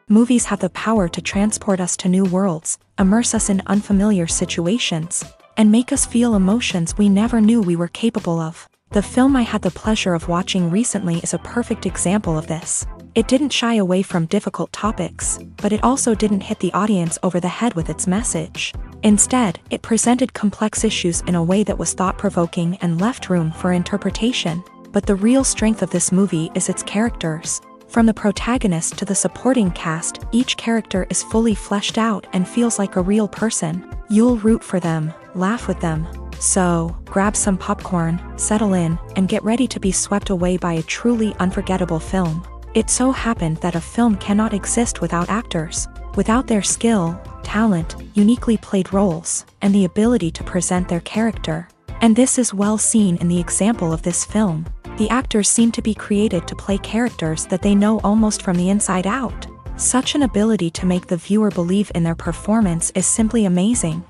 Movies have the power to transport us to new worlds, immerse us in unfamiliar situations, and make us feel emotions we never knew we were capable of. The film I had the pleasure of watching recently is a perfect example of this. It didn't shy away from difficult topics, but it also didn't hit the audience over the head with its message. Instead, it presented complex issues in a way that was thought-provoking and left room for interpretation. But the real strength of this movie is its characters. From the protagonist to the supporting cast, each character is fully fleshed out and feels like a real person. You'll root for them, laugh with them. So, grab some popcorn, settle in, and get ready to be swept away by a truly unforgettable film. It so happened that a film cannot exist without actors. Without their skill, talent, uniquely played roles, and the ability to present their character. And this is well seen in the example of this film. The actors seem to be created to play characters that they know almost from the inside out. Such an ability to make the viewer believe in their performance is simply amazing.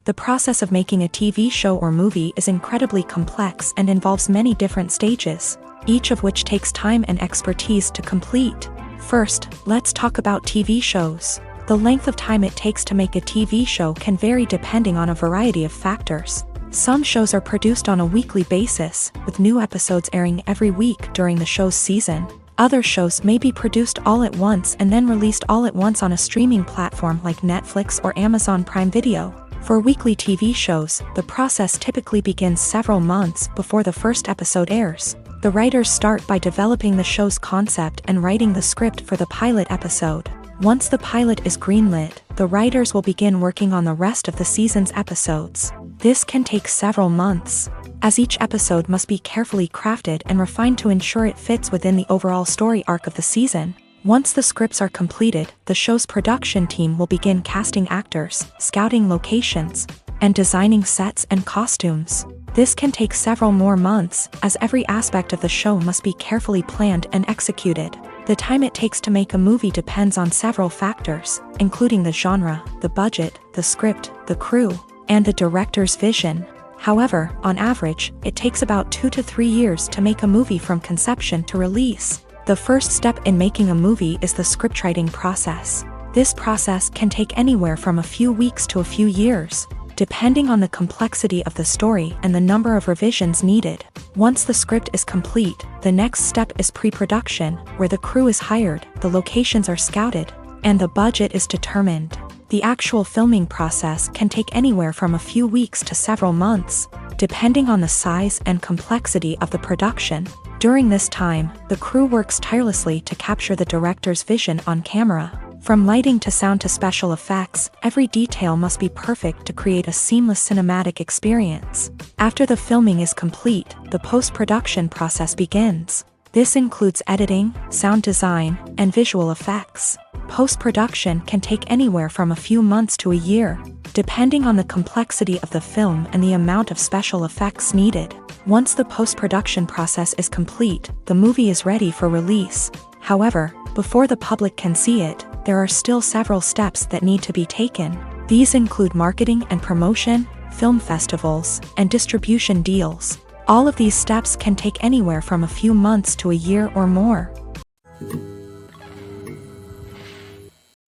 The process of making a TV show or movie is incredibly complex and involves many different stages, each of which takes time and expertise to complete. First, let's talk about TV shows. The length of time it takes to make a TV show can vary depending on a variety of factors. Some shows are produced on a weekly basis, with new episodes airing every week during the show's season. Other shows may be produced all at once and then released all at once on a streaming platform like Netflix or Amazon Prime Video. For weekly TV shows, the process typically begins several months before the first episode airs. The writers start by developing the show's concept and writing the script for the pilot episode. Once the pilot is greenlit, the writers will begin working on the rest of the season's episodes. This can take several months, as each episode must be carefully crafted and refined to ensure it fits within the overall story arc of the season. Once the scripts are completed, the show's production team will begin casting actors, scouting locations, and designing sets and costumes. This can take several more months, as every aspect of the show must be carefully planned and executed. The time it takes to make a movie depends on several factors, including the genre, the budget, the script, the crew, and the director's vision. However, on average, it takes about 2 to 3 years to make a movie from conception to release. The first step in making a movie is the scriptwriting process. This process can take anywhere from a few weeks to a few years, depending on the complexity of the story and the number of revisions needed. Once the script is complete, the next step is pre-production, where the crew is hired, the locations are scouted, and the budget is determined. The actual filming process can take anywhere from a few weeks to several months, depending on the size and complexity of the production. During this time, the crew works tirelessly to capture the director's vision on camera. From lighting to sound to special effects, every detail must be perfect to create a seamless cinematic experience. After the filming is complete, the post-production process begins. This includes editing, sound design, and visual effects. Post-production can take anywhere from a few months to a year, depending on the complexity of the film and the amount of special effects needed. Once the post-production process is complete, the movie is ready for release. However, before the public can see it, there are still several steps that need to be taken. These include marketing and promotion, film festivals, and distribution deals. All of these steps can take anywhere from a few months to a year or more.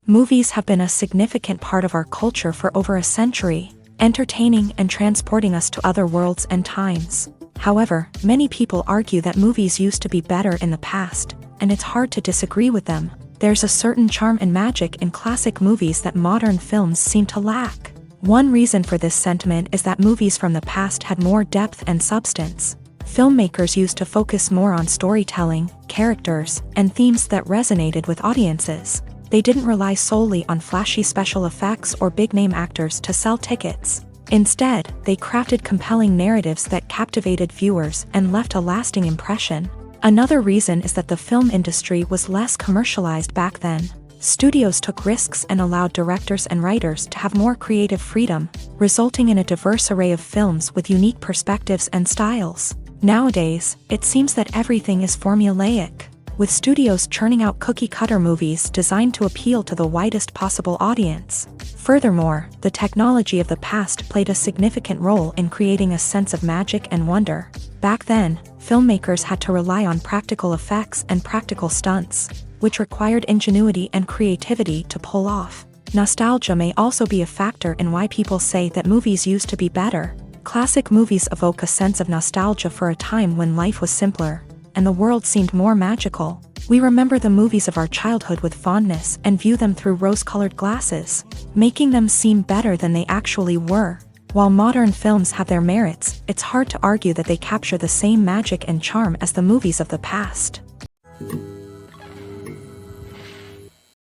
Movies have been a significant part of our culture for over a century, entertaining and transporting us to other worlds and times. However, many people argue that movies used to be better in the past, and it's hard to disagree with them. There's a certain charm and magic in classic movies that modern films seem to lack. One reason for this sentiment is that movies from the past had more depth and substance. Filmmakers used to focus more on storytelling, characters, and themes that resonated with audiences. They didn't rely solely on flashy special effects or big-name actors to sell tickets. Instead, they crafted compelling narratives that captivated viewers and left a lasting impression. Another reason is that the film industry was less commercialized back then. Studios took risks and allowed directors and writers to have more creative freedom, resulting in a diverse array of films with unique perspectives and styles. Nowadays, it seems that everything is formulaic, with studios churning out cookie-cutter movies designed to appeal to the widest possible audience. Furthermore, the technology of the past played a significant role in creating a sense of magic and wonder. Back then, filmmakers had to rely on practical effects and practical stunts, which required ingenuity and creativity to pull off. Nostalgia may also be a factor in why people say that movies used to be better. Classic movies evoke a sense of nostalgia for a time when life was simpler, and the world seemed more magical. We remember the movies of our childhood with fondness and view them through rose-colored glasses, making them seem better than they actually were. While modern films have their merits, it's hard to argue that they capture the same magic and charm as the movies of the past.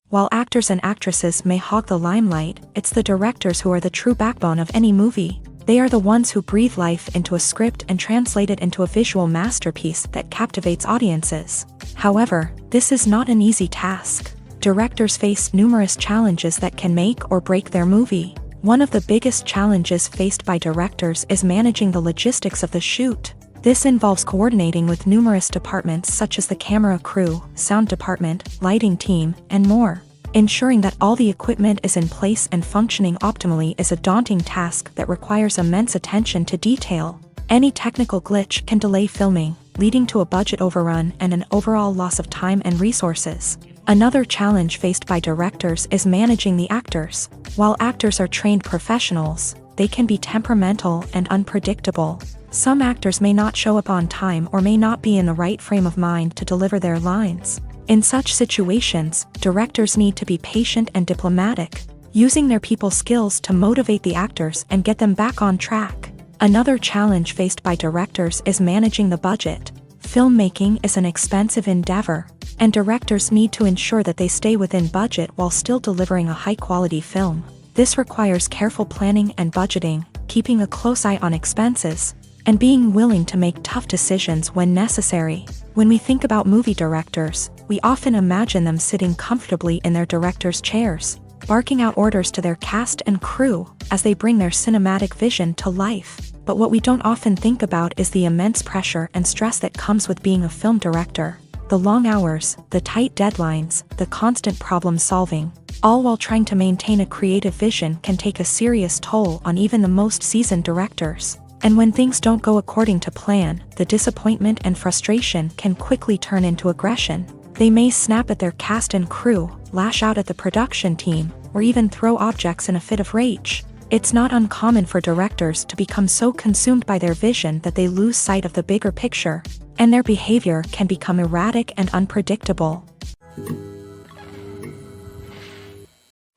While actors and actresses may hog the limelight, it's the directors who are the true backbone of any movie. They are the ones who breathe life into a script and translate it into a visual masterpiece that captivates audiences. However, this is not an easy task. Directors face numerous challenges that can make or break their movie. One of the biggest challenges faced by directors is managing the logistics of the shoot. This involves coordinating with numerous departments such as the camera crew, sound department, lighting team, and more. Ensuring that all the equipment is in place and functioning optimally is a daunting task that requires immense attention to detail. Any technical glitch can delay filming, leading to a budget overrun and an overall loss of time and resources. Another challenge faced by directors is managing the actors. While actors are trained professionals, they can be temperamental and unpredictable. Some actors may not show up on time or may not be in the right frame of mind to deliver their lines. In such situations, directors need to be patient and diplomatic, using their people skills to motivate the actors and get them back on track. Another challenge faced by directors is managing the budget. Filmmaking is an expensive endeavor, and directors need to ensure that they stay within budget while still delivering a high-quality film. This requires careful planning and budgeting, keeping a close eye on expenses, and being willing to make tough decisions when necessary. When we think about movie directors, we often imagine them sitting comfortably in their director's chairs, barking out orders to their cast and crew as they bring their cinematic vision to life. But what we don't often think about is the immense pressure and stress that comes with being a film director. The long hours, the tight deadlines, the constant problem solving, all while trying to maintain a creative vision can take a serious toll on even the most seasoned directors. And when things don't go according to plan, the disappointment and frustration can quickly turn into aggression. They may snap at their cast and crew, lash out at the production team, or even throw objects in a fit of rage. It's not uncommon for directors to become so consumed by their vision that they lose sight of the bigger picture, and their behavior can become erratic and unpredictable.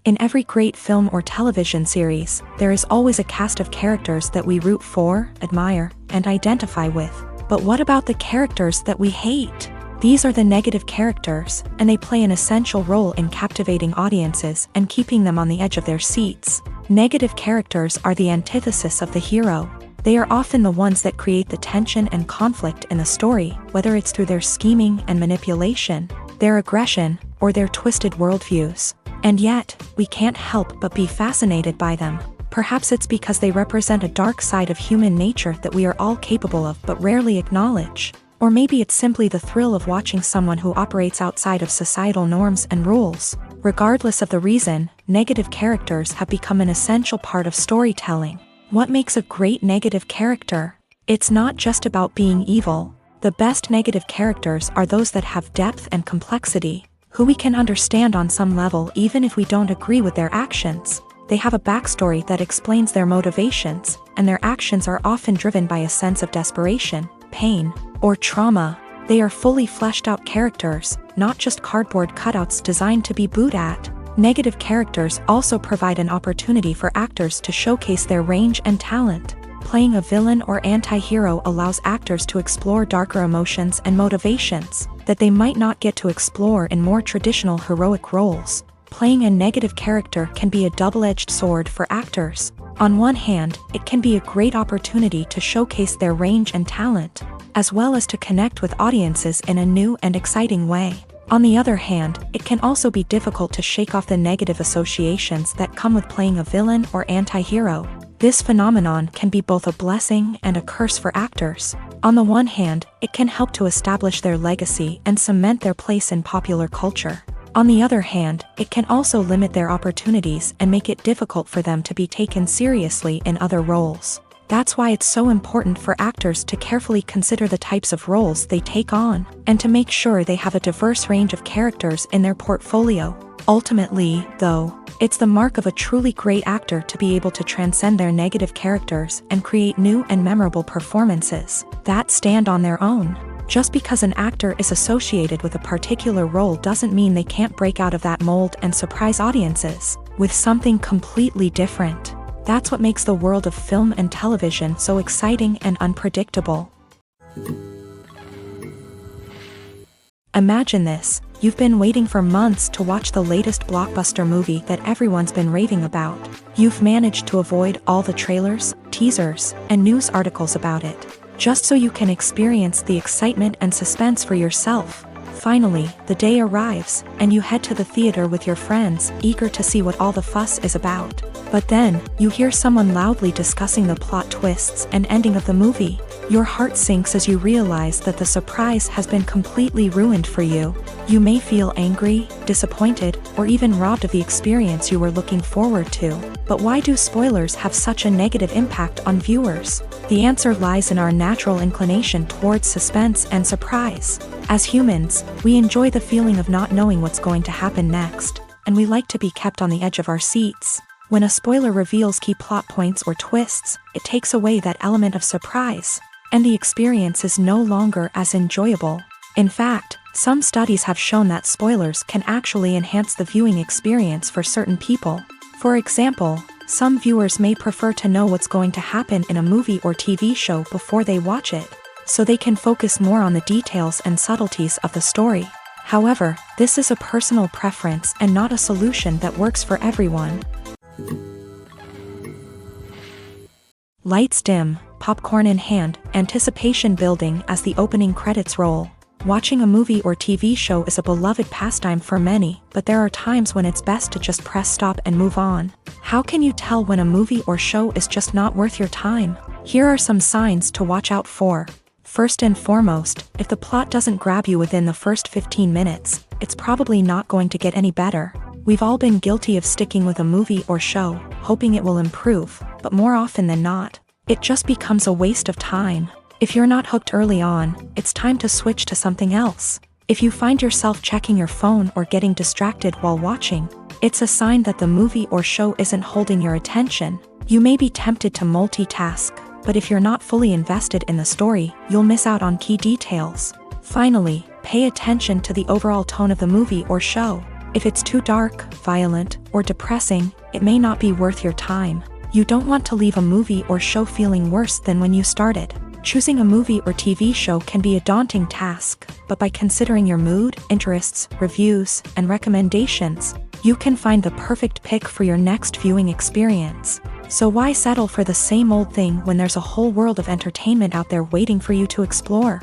In every great film or television series, there is always a cast of characters that we root for, admire, and identify with. But what about the characters that we hate? These are the negative characters, and they play an essential role in captivating audiences and keeping them on the edge of their seats. Negative characters are the antithesis of the hero. They are often the ones that create the tension and conflict in the story, whether it's through their scheming and manipulation, their aggression, or their twisted worldviews. And yet, we can't help but be fascinated by them. Perhaps it's because they represent a dark side of human nature that we are all capable of but rarely acknowledge. Or maybe it's simply the thrill of watching someone who operates outside of societal norms and rules. Regardless of the reason, negative characters have become an essential part of storytelling. What makes a great negative character? It's not just about being evil. The best negative characters are those that have depth and complexity, who we can understand on some level even if we don't agree with their actions. They have a backstory that explains their motivations, and their actions are often driven by a sense of desperation, pain, or trauma. They are fully fleshed out characters, not just cardboard cutouts designed to be booed at. Negative characters also provide an opportunity for actors to showcase their range and talent. Playing a villain or anti-hero allows actors to explore darker emotions and motivations that they might not get to explore in more traditional heroic roles. Playing a negative character can be a double-edged sword for actors. On one hand, it can be a great opportunity to showcase their range and talent, as well as to connect with audiences in a new and exciting way. On the other hand, it can also be difficult to shake off the negative associations that come with playing a villain or anti-hero. This phenomenon can be both a blessing and a curse for actors. On the one hand, it can help to establish their legacy and cement their place in popular culture. On the other hand, it can also limit their opportunities and make it difficult for them to be taken seriously in other roles. That's why it's so important for actors to carefully consider the types of roles they take on, and to make sure they have a diverse range of characters in their portfolio. Ultimately, though, it's the mark of a truly great actor to be able to transcend their negative characters and create new and memorable performances that stand on their own. Just because an actor is associated with a particular role doesn't mean they can't break out of that mold and surprise audiences with something completely different. That's what makes the world of film and television so exciting and unpredictable. Imagine this. You've been waiting for months to watch the latest blockbuster movie that everyone's been raving about. You've managed to avoid all the trailers, teasers, and news articles about it, just so you can experience the excitement and suspense for yourself. Finally, the day arrives, and you head to the theater with your friends, eager to see what all the fuss is about. But then, you hear someone loudly discussing the plot twists and ending of the movie. Your heart sinks as you realize that the surprise has been completely ruined for you. You may feel angry, disappointed, or even robbed of the experience you were looking forward to. But why do spoilers have such a negative impact on viewers? The answer lies in our natural inclination towards suspense and surprise. As humans, we enjoy the feeling of not knowing what's going to happen next, and we like to be kept on the edge of our seats. When a spoiler reveals key plot points or twists, it takes away that element of surprise, and the experience is no longer as enjoyable. In fact, some studies have shown that spoilers can actually enhance the viewing experience for certain people. For example, some viewers may prefer to know what's going to happen in a movie or TV show before they watch it, so they can focus more on the details and subtleties of the story. However, this is a personal preference and not a solution that works for everyone. Lights dim, popcorn in hand, anticipation building as the opening credits roll. Watching a movie or TV show is a beloved pastime for many, but there are times when it's best to just press stop and move on. How can you tell when a movie or show is just not worth your time? Here are some signs to watch out for. First and foremost, if the plot doesn't grab you within the first 15 minutes, it's probably not going to get any better. We've all been guilty of sticking with a movie or show, hoping it will improve, but more often than not, it just becomes a waste of time. If you're not hooked early on, it's time to switch to something else. If you find yourself checking your phone or getting distracted while watching, it's a sign that the movie or show isn't holding your attention. You may be tempted to multitask, but if you're not fully invested in the story, you'll miss out on key details. Finally, pay attention to the overall tone of the movie or show. If it's too dark, violent, or depressing, it may not be worth your time. You don't want to leave a movie or show feeling worse than when you started. Choosing a movie or TV show can be a daunting task, but by considering your mood, interests, reviews, and recommendations, you can find the perfect pick for your next viewing experience. So why settle for the same old thing when there's a whole world of entertainment out there waiting for you to explore?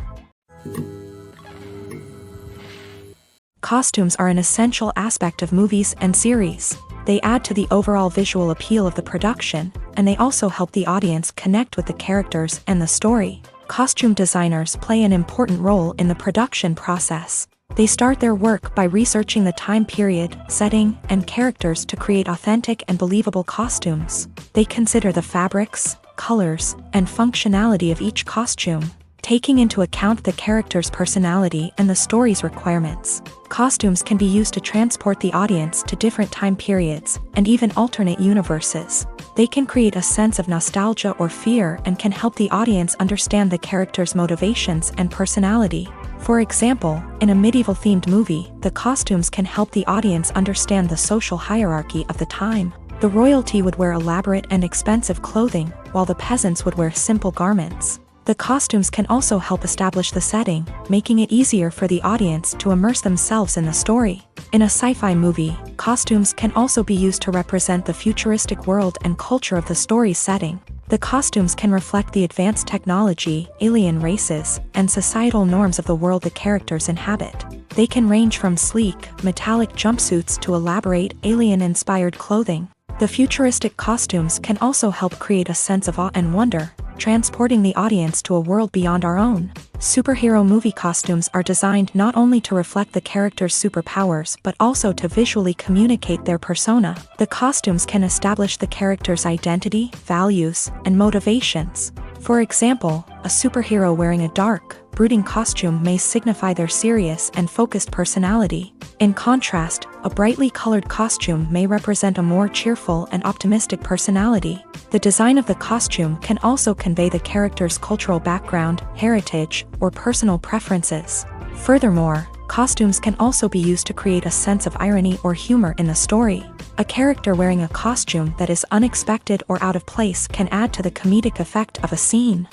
Costumes are an essential aspect of movies and series. They add to the overall visual appeal of the production, and they also help the audience connect with the characters and the story. Costume designers play an important role in the production process. They start their work by researching the time period, setting, and characters to create authentic and believable costumes. They consider the fabrics, colors, and functionality of each costume, taking into account the character's personality and the story's requirements. Costumes can be used to transport the audience to different time periods, and even alternate universes. They can create a sense of nostalgia or fear and can help the audience understand the character's motivations and personality. For example, in a medieval-themed movie, the costumes can help the audience understand the social hierarchy of the time. The royalty would wear elaborate and expensive clothing, while the peasants would wear simple garments. The costumes can also help establish the setting, making it easier for the audience to immerse themselves in the story. In a sci-fi movie, costumes can also be used to represent the futuristic world and culture of the story's setting. The costumes can reflect the advanced technology, alien races, and societal norms of the world the characters inhabit. They can range from sleek, metallic jumpsuits to elaborate, alien-inspired clothing. The futuristic costumes can also help create a sense of awe and wonder, transporting the audience to a world beyond our own. Superhero movie costumes are designed not only to reflect the character's superpowers but also to visually communicate their persona. The costumes can establish the character's identity, values, and motivations. For example, a superhero wearing a dark, brooding costume may signify their serious and focused personality. In contrast, a brightly colored costume may represent a more cheerful and optimistic personality. The design of the costume can also convey the character's cultural background, heritage, or personal preferences. Furthermore, costumes can also be used to create a sense of irony or humor in the story. A character wearing a costume that is unexpected or out of place can add to the comedic effect of a scene.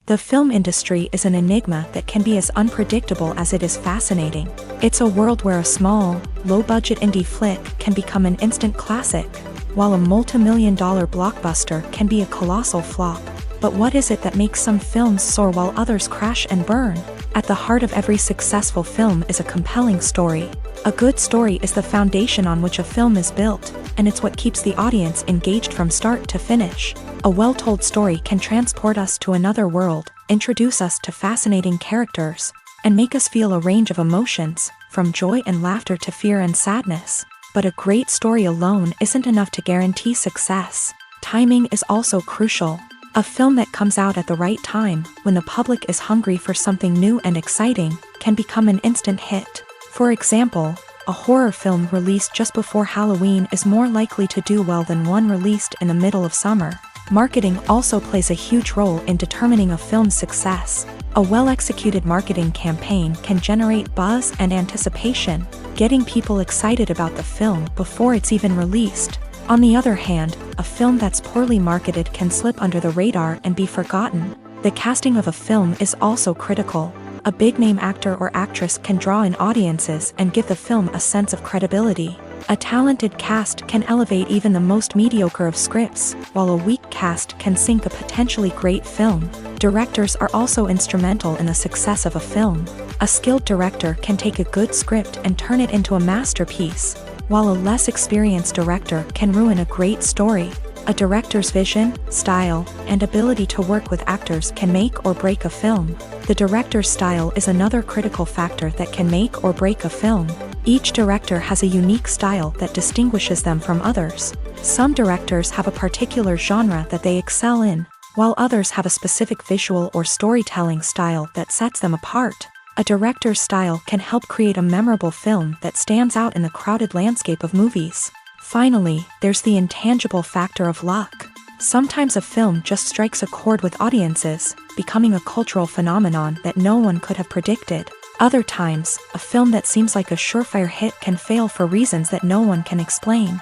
The film industry is an enigma that can be as unpredictable as it is fascinating. It's a world where a small, low-budget indie flick can become an instant classic, while a multi-million-dollar blockbuster can be a colossal flop. But what is it that makes some films soar while others crash and burn? At the heart of every successful film is a compelling story. A good story is the foundation on which a film is built, and it's what keeps the audience engaged from start to finish. A well-told story can transport us to another world, introduce us to fascinating characters, and make us feel a range of emotions, from joy and laughter to fear and sadness. But a great story alone isn't enough to guarantee success. Timing is also crucial. A film that comes out at the right time, when the public is hungry for something new and exciting, can become an instant hit. For example, a horror film released just before Halloween is more likely to do well than one released in the middle of summer. Marketing also plays a huge role in determining a film's success. A well-executed marketing campaign can generate buzz and anticipation, getting people excited about the film before it's even released. On the other hand, a film that's poorly marketed can slip under the radar and be forgotten. The casting of a film is also critical. A big-name actor or actress can draw in audiences and give the film a sense of credibility. A talented cast can elevate even the most mediocre of scripts, while a weak cast can sink a potentially great film. Directors are also instrumental in the success of a film. A skilled director can take a good script and turn it into a masterpiece, while a less experienced director can ruin a great story. A director's vision, style, and ability to work with actors can make or break a film. The director's style is another critical factor that can make or break a film. Each director has a unique style that distinguishes them from others. Some directors have a particular genre that they excel in, while others have a specific visual or storytelling style that sets them apart. A director's style can help create a memorable film that stands out in the crowded landscape of movies. Finally, there's the intangible factor of luck. Sometimes a film just strikes a chord with audiences, becoming a cultural phenomenon that no one could have predicted. Other times, a film that seems like a surefire hit can fail for reasons that no one can explain.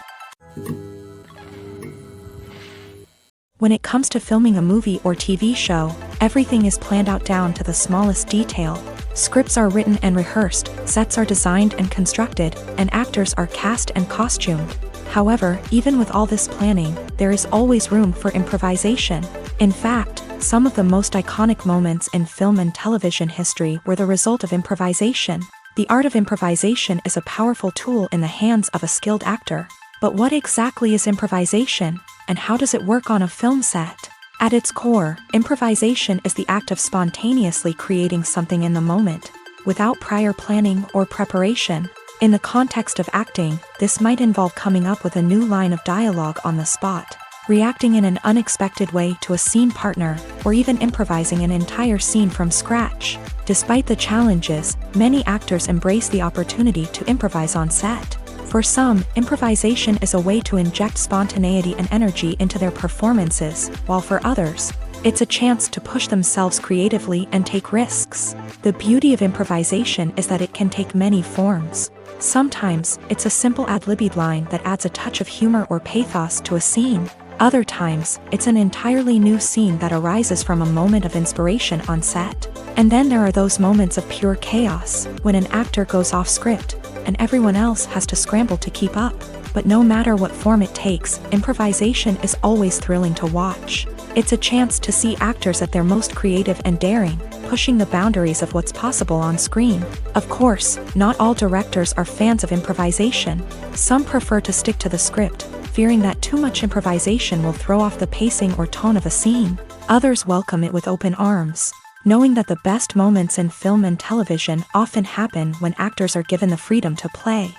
When it comes to filming a movie or TV show, everything is planned out down to the smallest detail. Scripts are written and rehearsed, sets are designed and constructed, and actors are cast and costumed. However, even with all this planning, there is always room for improvisation. In fact, some of the most iconic moments in film and television history were the result of improvisation. The art of improvisation is a powerful tool in the hands of a skilled actor. But what exactly is improvisation, and how does it work on a film set? At its core, improvisation is the act of spontaneously creating something in the moment, without prior planning or preparation. In the context of acting, this might involve coming up with a new line of dialogue on the spot, reacting in an unexpected way to a scene partner, or even improvising an entire scene from scratch. Despite the challenges, many actors embrace the opportunity to improvise on set. For some, improvisation is a way to inject spontaneity and energy into their performances, while for others, it's a chance to push themselves creatively and take risks. The beauty of improvisation is that it can take many forms. Sometimes, it's a simple ad-libbed line that adds a touch of humor or pathos to a scene. Other times, it's an entirely new scene that arises from a moment of inspiration on set. And then there are those moments of pure chaos, when an actor goes off script, and everyone else has to scramble to keep up. But no matter what form it takes, improvisation is always thrilling to watch. It's a chance to see actors at their most creative and daring, pushing the boundaries of what's possible on screen. Of course, not all directors are fans of improvisation. Some prefer to stick to the script, fearing that too much improvisation will throw off the pacing or tone of a scene. Others welcome it with open arms, knowing that the best moments in film and television often happen when actors are given the freedom to play.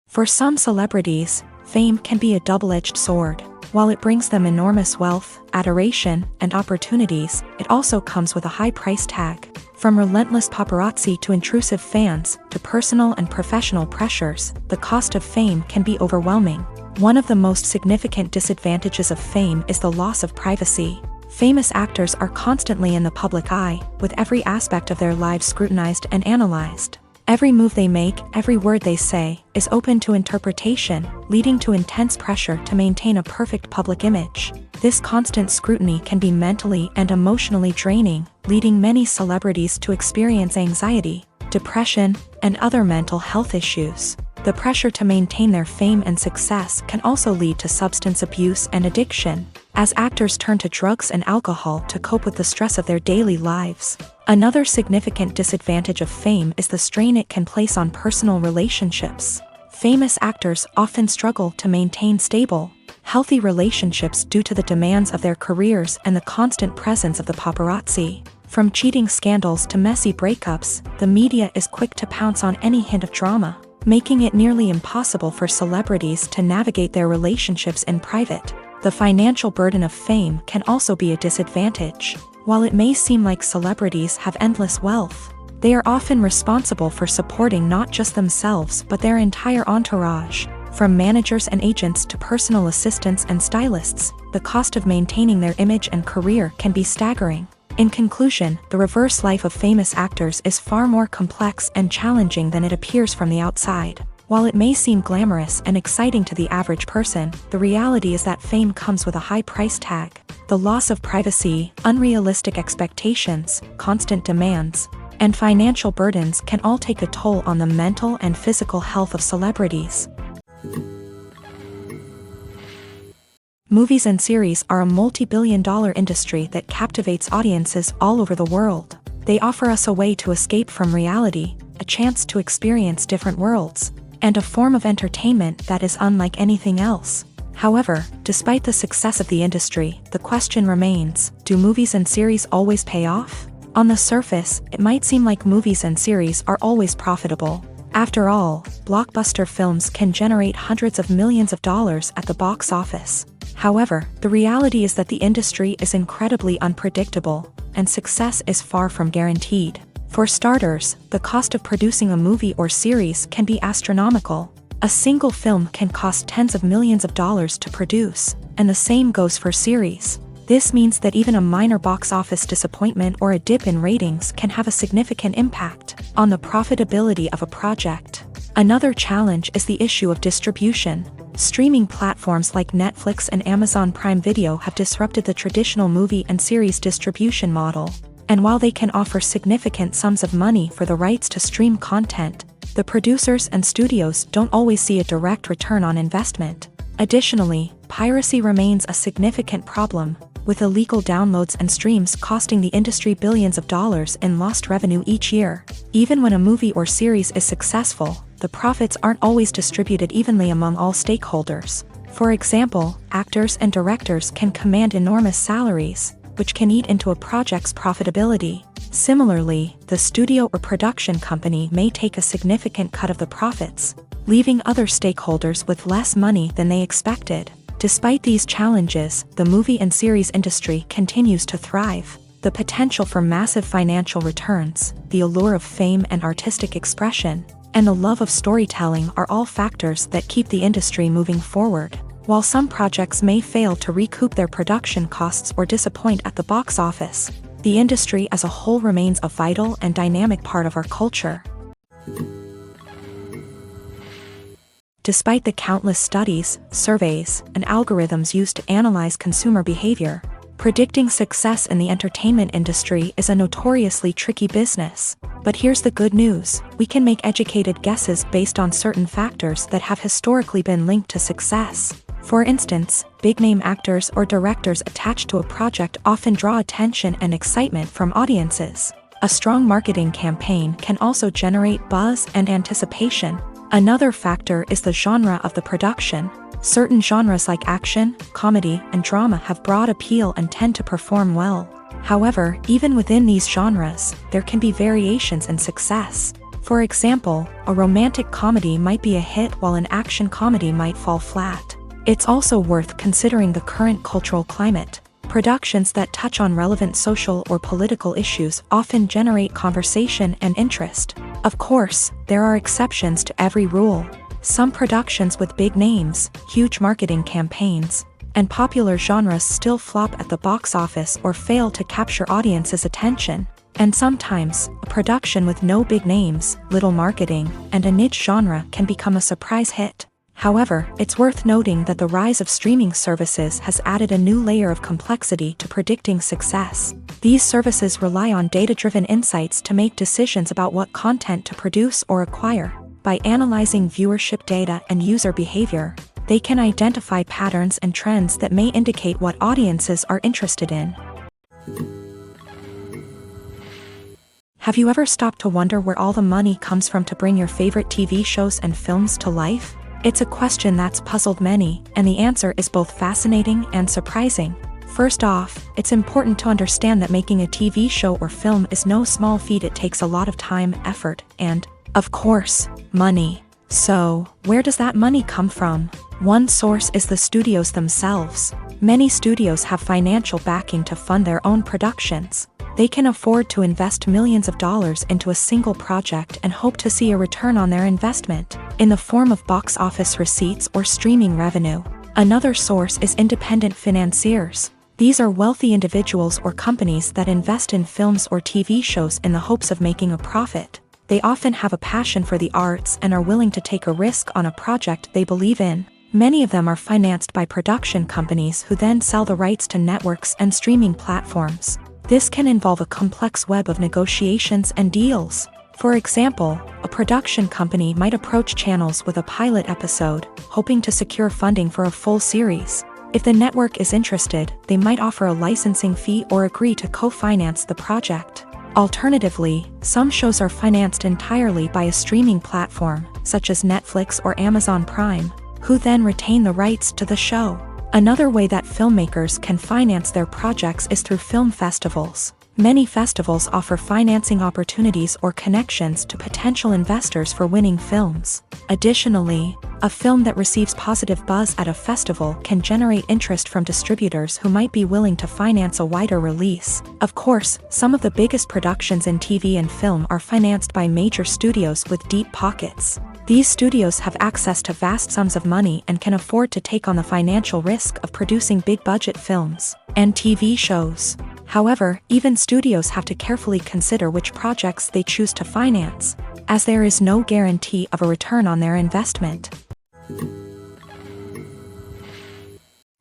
For some celebrities, fame can be a double-edged sword. While it brings them enormous wealth, adoration, and opportunities, it also comes with a high price tag. From relentless paparazzi to intrusive fans, to personal and professional pressures, the cost of fame can be overwhelming. One of the most significant disadvantages of fame is the loss of privacy. Famous actors are constantly in the public eye, with every aspect of their lives scrutinized and analyzed. Every move they make, every word they say, is open to interpretation, leading to intense pressure to maintain a perfect public image. This constant scrutiny can be mentally and emotionally draining, leading many celebrities to experience anxiety, depression, and other mental health issues. The pressure to maintain their fame and success can also lead to substance abuse and addiction, as actors turn to drugs and alcohol to cope with the stress of their daily lives. Another significant disadvantage of fame is the strain it can place on personal relationships. Famous actors often struggle to maintain stable, healthy relationships due to the demands of their careers and the constant presence of the paparazzi. From cheating scandals to messy breakups, the media is quick to pounce on any hint of drama, making it nearly impossible for celebrities to navigate their relationships in private. The financial burden of fame can also be a disadvantage. While it may seem like celebrities have endless wealth, they are often responsible for supporting not just themselves but their entire entourage. From managers and agents to personal assistants and stylists, the cost of maintaining their image and career can be staggering. In conclusion, the reverse life of famous actors is far more complex and challenging than it appears from the outside. While it may seem glamorous and exciting to the average person, the reality is that fame comes with a high price tag. The loss of privacy, unrealistic expectations, constant demands, and financial burdens can all take a toll on the mental and physical health of celebrities. Movies and series are a multi-billion-dollar industry that captivates audiences all over the world. They offer us a way to escape from reality, a chance to experience different worlds, and a form of entertainment that is unlike anything else. However, despite the success of the industry, the question remains, do movies and series always pay off? On the surface, it might seem like movies and series are always profitable. After all, blockbuster films can generate hundreds of millions of dollars at the box office. However, the reality is that the industry is incredibly unpredictable, and success is far from guaranteed. For starters, the cost of producing a movie or series can be astronomical. A single film can cost tens of millions of dollars to produce, and the same goes for series. This means that even a minor box office disappointment or a dip in ratings can have a significant impact on the profitability of a project. Another challenge is the issue of distribution. Streaming platforms like Netflix and Amazon Prime Video have disrupted the traditional movie and series distribution model. And while they can offer significant sums of money for the rights to stream content, the producers and studios don't always see a direct return on investment. Additionally, piracy remains a significant problem, with illegal downloads and streams costing the industry billions of dollars in lost revenue each year. Even when a movie or series is successful, the profits aren't always distributed evenly among all stakeholders. For example, actors and directors can command enormous salaries, which can eat into a project's profitability. Similarly, the studio or production company may take a significant cut of the profits, leaving other stakeholders with less money than they expected. Despite these challenges, the movie and series industry continues to thrive. The potential for massive financial returns, the allure of fame and artistic expression, and the love of storytelling are all factors that keep the industry moving forward. While some projects may fail to recoup their production costs or disappoint at the box office, the industry as a whole remains a vital and dynamic part of our culture. Despite the countless studies, surveys, and algorithms used to analyze consumer behavior, predicting success in the entertainment industry is a notoriously tricky business. But here's the good news: we can make educated guesses based on certain factors that have historically been linked to success. For instance, big-name actors or directors attached to a project often draw attention and excitement from audiences. A strong marketing campaign can also generate buzz and anticipation, Another factor is the genre of the production. Certain genres like action, comedy, and drama have broad appeal and tend to perform well. However, even within these genres, there can be variations in success. For example, a romantic comedy might be a hit while an action comedy might fall flat. It's also worth considering the current cultural climate. Productions that touch on relevant social or political issues often generate conversation and interest. Of course, there are exceptions to every rule. Some productions with big names, huge marketing campaigns, and popular genres still flop at the box office or fail to capture audiences' attention. And sometimes, a production with no big names, little marketing, and a niche genre can become a surprise hit. However, it's worth noting that the rise of streaming services has added a new layer of complexity to predicting success. These services rely on data-driven insights to make decisions about what content to produce or acquire. By analyzing viewership data and user behavior, they can identify patterns and trends that may indicate what audiences are interested in. Have you ever stopped to wonder where all the money comes from to bring your favorite TV shows and films to life? It's a question that's puzzled many, and the answer is both fascinating and surprising. First off, it's important to understand that making a TV show or film is no small feat. It takes a lot of time, effort, and, of course, money. So, where does that money come from? One source is the studios themselves. Many studios have financial backing to fund their own productions. They can afford to invest millions of dollars into a single project and hope to see a return on their investment, in the form of box office receipts or streaming revenue. Another source is independent financiers. These are wealthy individuals or companies that invest in films or TV shows in the hopes of making a profit. They often have a passion for the arts and are willing to take a risk on a project they believe in. Many of them are financed by production companies who then sell the rights to networks and streaming platforms. This can involve a complex web of negotiations and deals. For example, a production company might approach channels with a pilot episode, hoping to secure funding for a full series. If the network is interested, they might offer a licensing fee or agree to co-finance the project. Alternatively, some shows are financed entirely by a streaming platform, such as Netflix or Amazon Prime, who then retain the rights to the show. Another way that filmmakers can finance their projects is through film festivals. Many festivals offer financing opportunities or connections to potential investors for winning films. Additionally, a film that receives positive buzz at a festival can generate interest from distributors who might be willing to finance a wider release. Of course, some of the biggest productions in TV and film are financed by major studios with deep pockets. These studios have access to vast sums of money and can afford to take on the financial risk of producing big-budget films and TV shows. However, even studios have to carefully consider which projects they choose to finance, as there is no guarantee of a return on their investment.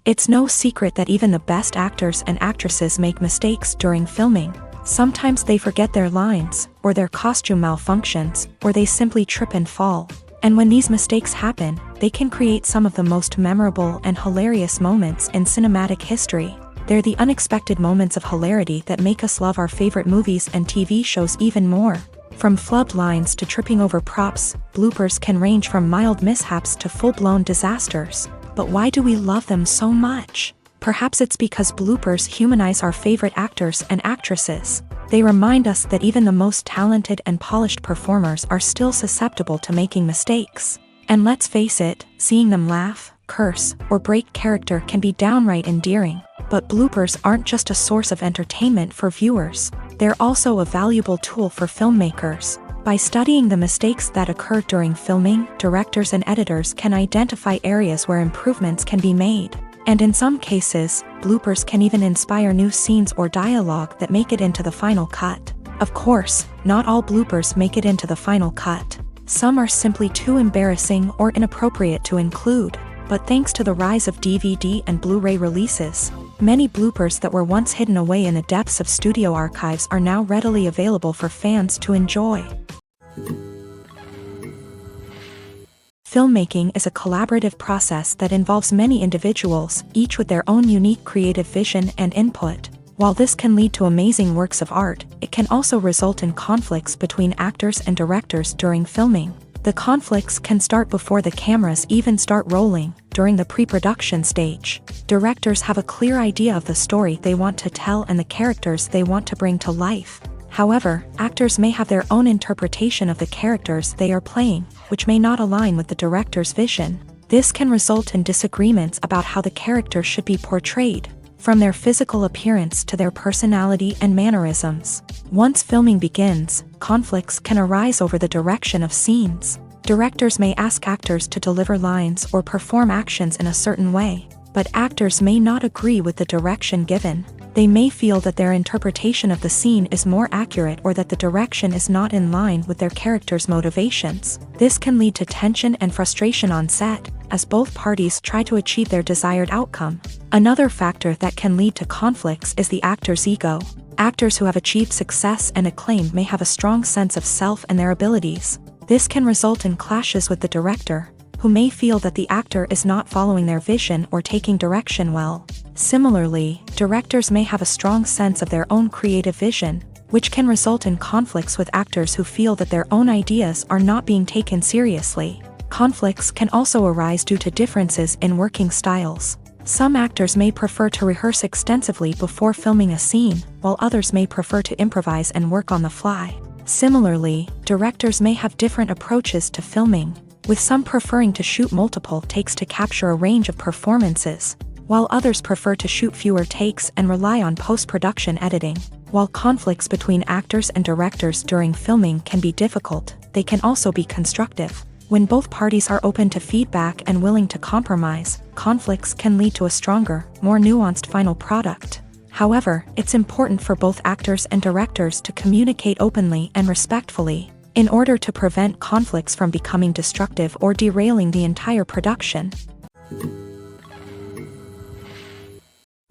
It's no secret that even the best actors and actresses make mistakes during filming. Sometimes they forget their lines, or their costume malfunctions, or they simply trip and fall. And when these mistakes happen, they can create some of the most memorable and hilarious moments in cinematic history. They're the unexpected moments of hilarity that make us love our favorite movies and TV shows even more. From flubbed lines to tripping over props, bloopers can range from mild mishaps to full-blown disasters. But why do we love them so much? Perhaps it's because bloopers humanize our favorite actors and actresses. They remind us that even the most talented and polished performers are still susceptible to making mistakes. And let's face it, seeing them laugh, curse, or break character can be downright endearing. But bloopers aren't just a source of entertainment for viewers. They're also a valuable tool for filmmakers. By studying the mistakes that occur during filming, directors and editors can identify areas where improvements can be made. And in some cases, bloopers can even inspire new scenes or dialogue that make it into the final cut. Of course, not all bloopers make it into the final cut. Some are simply too embarrassing or inappropriate to include. But thanks to the rise of DVD and Blu-ray releases, many bloopers that were once hidden away in the depths of studio archives are now readily available for fans to enjoy. Filmmaking is a collaborative process that involves many individuals, each with their own unique creative vision and input. While this can lead to amazing works of art, it can also result in conflicts between actors and directors during filming. The conflicts can start before the cameras even start rolling, during the pre-production stage. Directors have a clear idea of the story they want to tell and the characters they want to bring to life. However, actors may have their own interpretation of the characters they are playing, which may not align with the director's vision. This can result in disagreements about how the character should be portrayed, from their physical appearance to their personality and mannerisms. Once filming begins, conflicts can arise over the direction of scenes. Directors may ask actors to deliver lines or perform actions in a certain way, but actors may not agree with the direction given. They may feel that their interpretation of the scene is more accurate or that the direction is not in line with their character's motivations. This can lead to tension and frustration on set, as both parties try to achieve their desired outcome. Another factor that can lead to conflicts is the actor's ego. Actors who have achieved success and acclaim may have a strong sense of self and their abilities. This can result in clashes with the director, who may feel that the actor is not following their vision or taking direction well. Similarly, directors may have a strong sense of their own creative vision, which can result in conflicts with actors who feel that their own ideas are not being taken seriously. Conflicts can also arise due to differences in working styles. Some actors may prefer to rehearse extensively before filming a scene, while others may prefer to improvise and work on the fly. Similarly, directors may have different approaches to filming, with some preferring to shoot multiple takes to capture a range of performances, while others prefer to shoot fewer takes and rely on post-production editing. While conflicts between actors and directors during filming can be difficult, they can also be constructive. When both parties are open to feedback and willing to compromise, conflicts can lead to a stronger, more nuanced final product. However, it's important for both actors and directors to communicate openly and respectfully, in order to prevent conflicts from becoming destructive or derailing the entire production.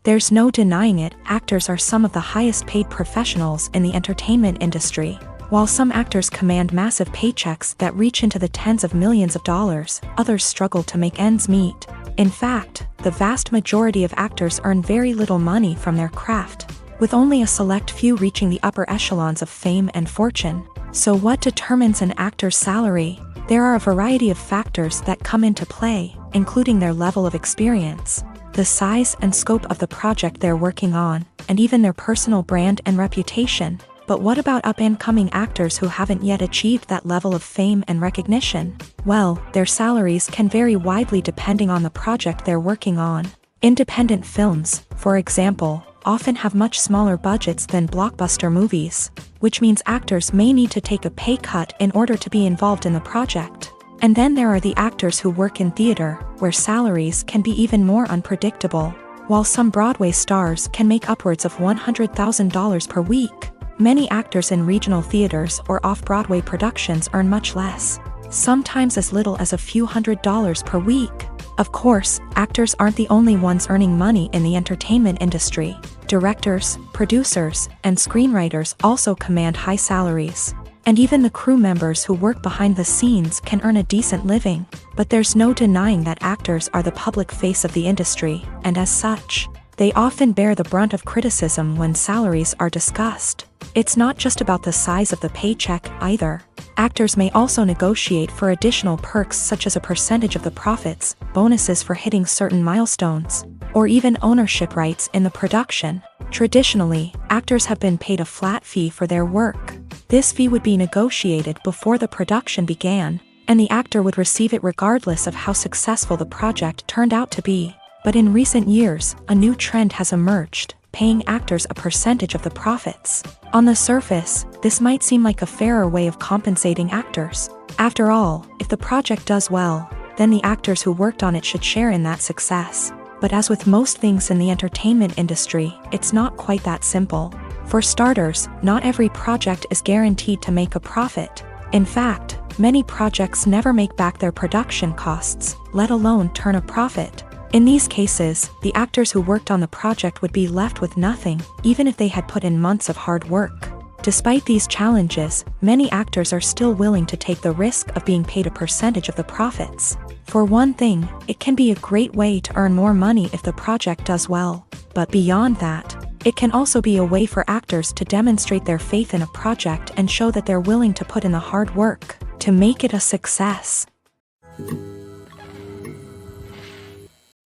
There's no denying it, actors are some of the highest paid professionals in the entertainment industry. While some actors command massive paychecks that reach into the tens of millions of dollars, others struggle to make ends meet. In fact, the vast majority of actors earn very little money from their craft, with only a select few reaching the upper echelons of fame and fortune. So what determines an actor's salary? There are a variety of factors that come into play, including their level of experience, the size and scope of the project they're working on, and even their personal brand and reputation. But what about up-and-coming actors who haven't yet achieved that level of fame and recognition? Well, their salaries can vary widely depending on the project they're working on. Independent films, for example, often have much smaller budgets than blockbuster movies, which means actors may need to take a pay cut in order to be involved in the project. And then there are the actors who work in theater, where salaries can be even more unpredictable. While some Broadway stars can make upwards of $100,000 per week, many actors in regional theaters or off-Broadway productions earn much less, sometimes as little as a few $100s per week. Of course, actors aren't the only ones earning money in the entertainment industry. Directors, producers, and screenwriters also command high salaries. And even the crew members who work behind the scenes can earn a decent living. But there's no denying that actors are the public face of the industry, and as such, they often bear the brunt of criticism when salaries are discussed. It's not just about the size of the paycheck, either. Actors may also negotiate for additional perks such as a percentage of the profits, bonuses for hitting certain milestones, or even ownership rights in the production. Traditionally, actors have been paid a flat fee for their work. This fee would be negotiated before the production began, and the actor would receive it regardless of how successful the project turned out to be. But in recent years, a new trend has emerged, paying actors a percentage of the profits. On the surface, this might seem like a fairer way of compensating actors. After all, if the project does well, then the actors who worked on it should share in that success. But as with most things in the entertainment industry, it's not quite that simple. For starters, not every project is guaranteed to make a profit. In fact, many projects never make back their production costs, let alone turn a profit. In these cases, the actors who worked on the project would be left with nothing, even if they had put in months of hard work. Despite these challenges, many actors are still willing to take the risk of being paid a percentage of the profits. For one thing, it can be a great way to earn more money if the project does well. But beyond that, it can also be a way for actors to demonstrate their faith in a project and show that they're willing to put in the hard work. to make it a success.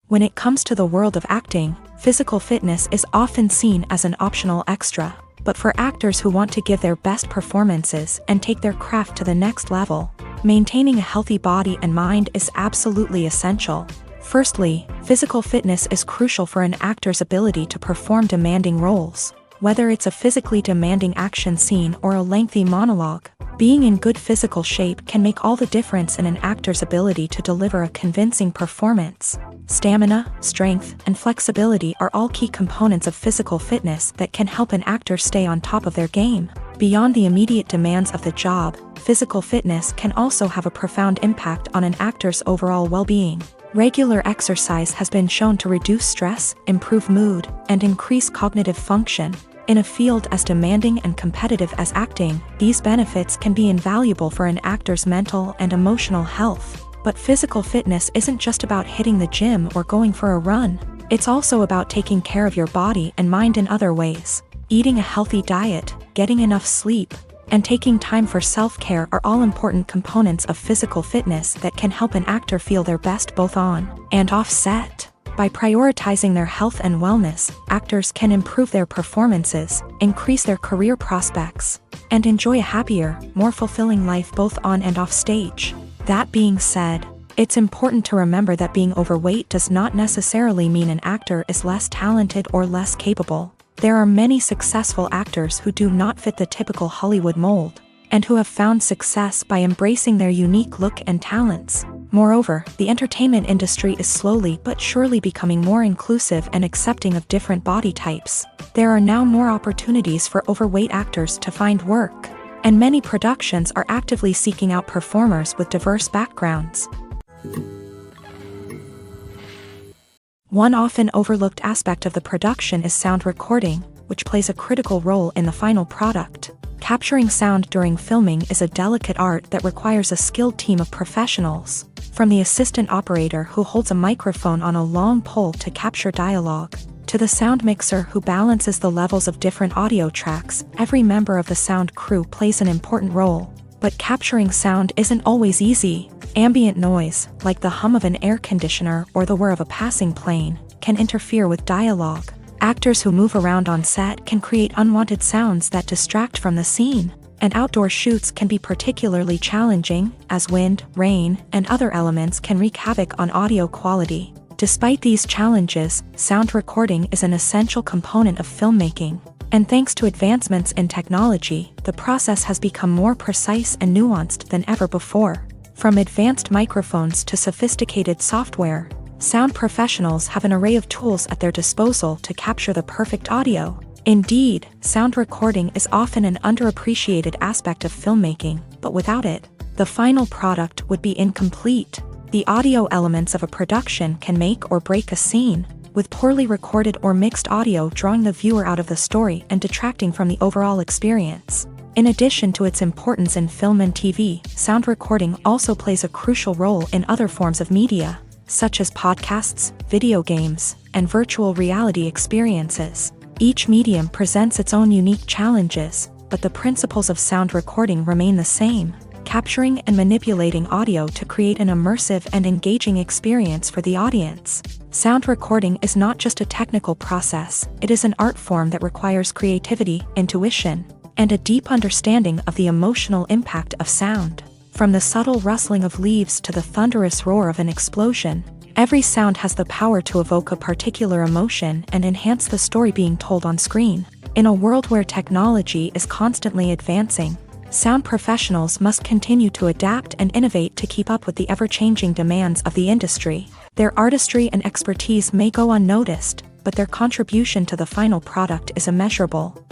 When it comes to the world of acting, physical fitness is often seen as an optional extra. But for actors who want to give their best performances and take their craft to the next level, maintaining a healthy body and mind is absolutely essential. Firstly, physical fitness is crucial for an actor's ability to perform demanding roles. Whether it's a physically demanding action scene or a lengthy monologue, being in good physical shape can make all the difference in an actor's ability to deliver a convincing performance. Stamina, strength, and flexibility are all key components of physical fitness that can help an actor stay on top of their game. Beyond the immediate demands of the job, physical fitness can also have a profound impact on an actor's overall well-being. Regular exercise has been shown to reduce stress, improve mood, and increase cognitive function. In a field as demanding and competitive as acting, these benefits can be invaluable for an actor's mental and emotional health. But physical fitness isn't just about hitting the gym or going for a run. It's also about taking care of your body and mind in other ways. Eating a healthy diet, getting enough sleep, and taking time for self-care are all important components of physical fitness that can help an actor feel their best both on and off set. By prioritizing their health and wellness, actors can improve their performances, increase their career prospects, and enjoy a happier, more fulfilling life both on and off stage. That being said, it's important to remember that being overweight does not necessarily mean an actor is less talented or less capable. There are many successful actors who do not fit the typical Hollywood mold, and who have found success by embracing their unique look and talents. Moreover, the entertainment industry is slowly but surely becoming more inclusive and accepting of different body types. There are now more opportunities for overweight actors to find work, and many productions are actively seeking out performers with diverse backgrounds. One often overlooked aspect of the production is sound recording, which plays a critical role in the final product. Capturing sound during filming is a delicate art that requires a skilled team of professionals. From the assistant operator who holds a microphone on a long pole to capture dialogue, to the sound mixer who balances the levels of different audio tracks, every member of the sound crew plays an important role. But capturing sound isn't always easy. Ambient noise, like the hum of an air conditioner or the whir of a passing plane, can interfere with dialogue. Actors who move around on set can create unwanted sounds that distract from the scene. And outdoor shoots can be particularly challenging, as wind, rain, and other elements can wreak havoc on audio quality. Despite these challenges, sound recording is an essential component of filmmaking. And thanks to advancements in technology, the process has become more precise and nuanced than ever before. From advanced microphones to sophisticated software, sound professionals have an array of tools at their disposal to capture the perfect audio. Indeed, sound recording is often an underappreciated aspect of filmmaking, but without it, the final product would be incomplete. The audio elements of a production can make or break a scene, with poorly recorded or mixed audio drawing the viewer out of the story and detracting from the overall experience. In addition to its importance in film and TV, sound recording also plays a crucial role in other forms of media, such as podcasts, video games, and virtual reality experiences. Each medium presents its own unique challenges, but the principles of sound recording remain the same: capturing and manipulating audio to create an immersive and engaging experience for the audience. Sound recording is not just a technical process, it is an art form that requires creativity, intuition, and a deep understanding of the emotional impact of sound. From the subtle rustling of leaves to the thunderous roar of an explosion, every sound has the power to evoke a particular emotion and enhance the story being told on screen. In a world where technology is constantly advancing, sound professionals must continue to adapt and innovate to keep up with the ever-changing demands of the industry. Their artistry and expertise may go unnoticed, but their contribution to the final product is immeasurable.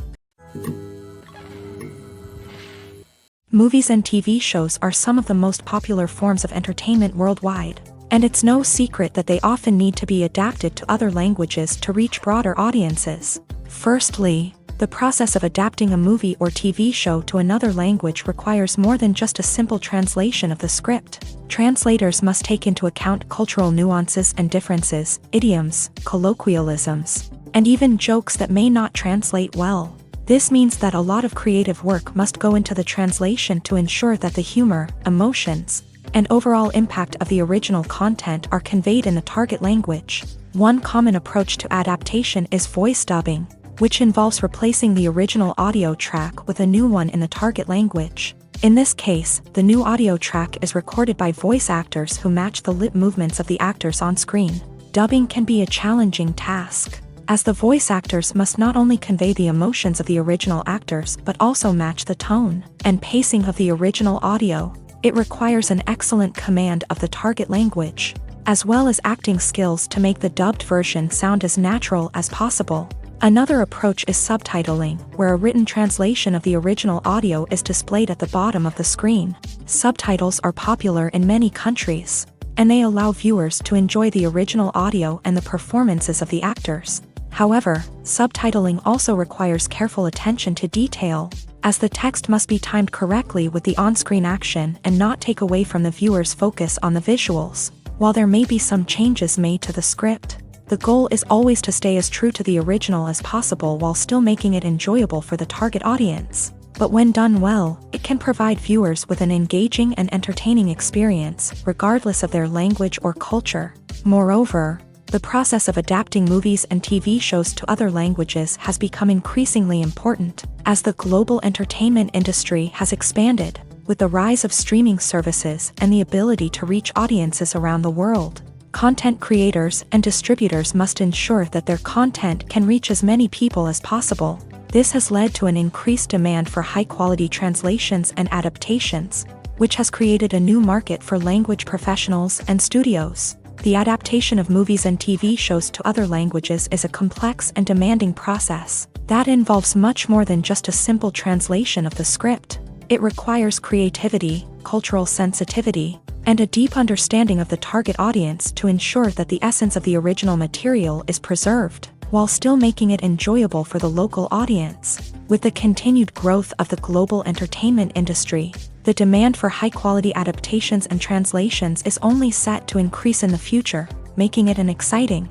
Movies and TV shows are some of the most popular forms of entertainment worldwide, and it's no secret that they often need to be adapted to other languages to reach broader audiences. Firstly, the process of adapting a movie or TV show to another language requires more than just a simple translation of the script. Translators must take into account cultural nuances and differences, idioms, colloquialisms, and even jokes that may not translate well. This means that a lot of creative work must go into the translation to ensure that the humor, emotions, and overall impact of the original content are conveyed in the target language. One common approach to adaptation is voice dubbing, which involves replacing the original audio track with a new one in the target language. In this case, the new audio track is recorded by voice actors who match the lip movements of the actors on screen. Dubbing can be a challenging task, as the voice actors must not only convey the emotions of the original actors but also match the tone and pacing of the original audio. It requires an excellent command of the target language, as well as acting skills to make the dubbed version sound as natural as possible. Another approach is subtitling, where a written translation of the original audio is displayed at the bottom of the screen. Subtitles are popular in many countries, and they allow viewers to enjoy the original audio and the performances of the actors. However, subtitling also requires careful attention to detail, as the text must be timed correctly with the on-screen action and not take away from the viewer's focus on the visuals. While there may be some changes made to the script, the goal is always to stay as true to the original as possible while still making it enjoyable for the target audience. But when done well, it can provide viewers with an engaging and entertaining experience, regardless of their language or culture. Moreover, the process of adapting movies and TV shows to other languages has become increasingly important, as the global entertainment industry has expanded, with the rise of streaming services and the ability to reach audiences around the world. Content creators and distributors must ensure that their content can reach as many people as possible. This has led to an increased demand for high-quality translations and adaptations, which has created a new market for language professionals and studios. The adaptation of movies and TV shows to other languages is a complex and demanding process that involves much more than just a simple translation of the script. It requires creativity, cultural sensitivity, and a deep understanding of the target audience to ensure that the essence of the original material is preserved, while still making it enjoyable for the local audience. With the continued growth of the global entertainment industry, the demand for high-quality adaptations and translations is only set to increase in the future, making it an exciting.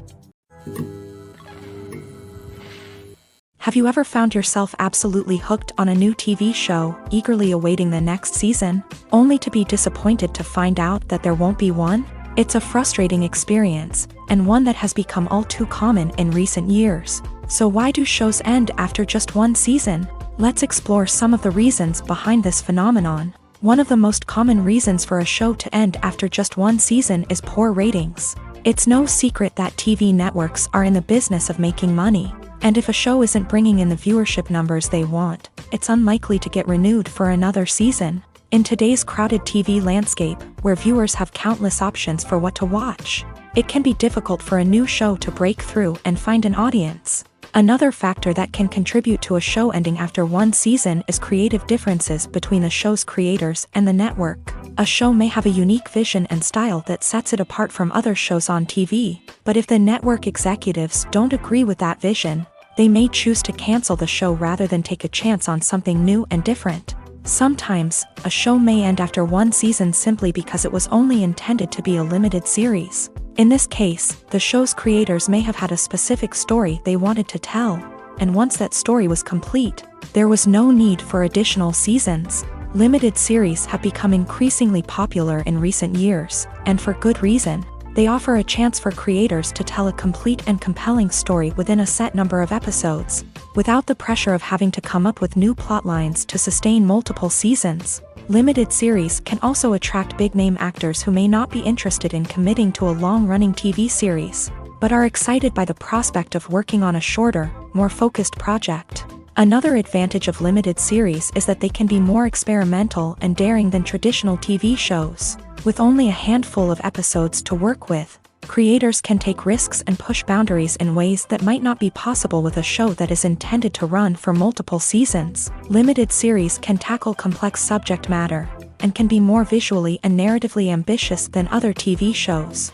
Have you ever found yourself absolutely hooked on a new TV show, eagerly awaiting the next season, only to be disappointed to find out that there won't be one? It's a frustrating experience, and one that has become all too common in recent years. So why do shows end after just one season? Let's explore some of the reasons behind this phenomenon. One of the most common reasons for a show to end after just one season is poor ratings. It's no secret that TV networks are in the business of making money, and if a show isn't bringing in the viewership numbers they want, it's unlikely to get renewed for another season. In today's crowded TV landscape, where viewers have countless options for what to watch, it can be difficult for a new show to break through and find an audience. Another factor that can contribute to a show ending after one season is creative differences between the show's creators and the network. A show may have a unique vision and style that sets it apart from other shows on TV, but if the network executives don't agree with that vision, they may choose to cancel the show rather than take a chance on something new and different. Sometimes, a show may end after one season simply because it was only intended to be a limited series. In this case, the show's creators may have had a specific story they wanted to tell, and once that story was complete, there was no need for additional seasons. Limited series have become increasingly popular in recent years, and for good reason. They offer a chance for creators to tell a complete and compelling story within a set number of episodes, without the pressure of having to come up with new plot lines to sustain multiple seasons. Limited series can also attract big-name actors who may not be interested in committing to a long-running TV series, but are excited by the prospect of working on a shorter, more focused project. Another advantage of limited series is that they can be more experimental and daring than traditional TV shows. With only a handful of episodes to work with, creators can take risks and push boundaries in ways that might not be possible with a show that is intended to run for multiple seasons. Limited series can tackle complex subject matter, and can be more visually and narratively ambitious than other TV shows.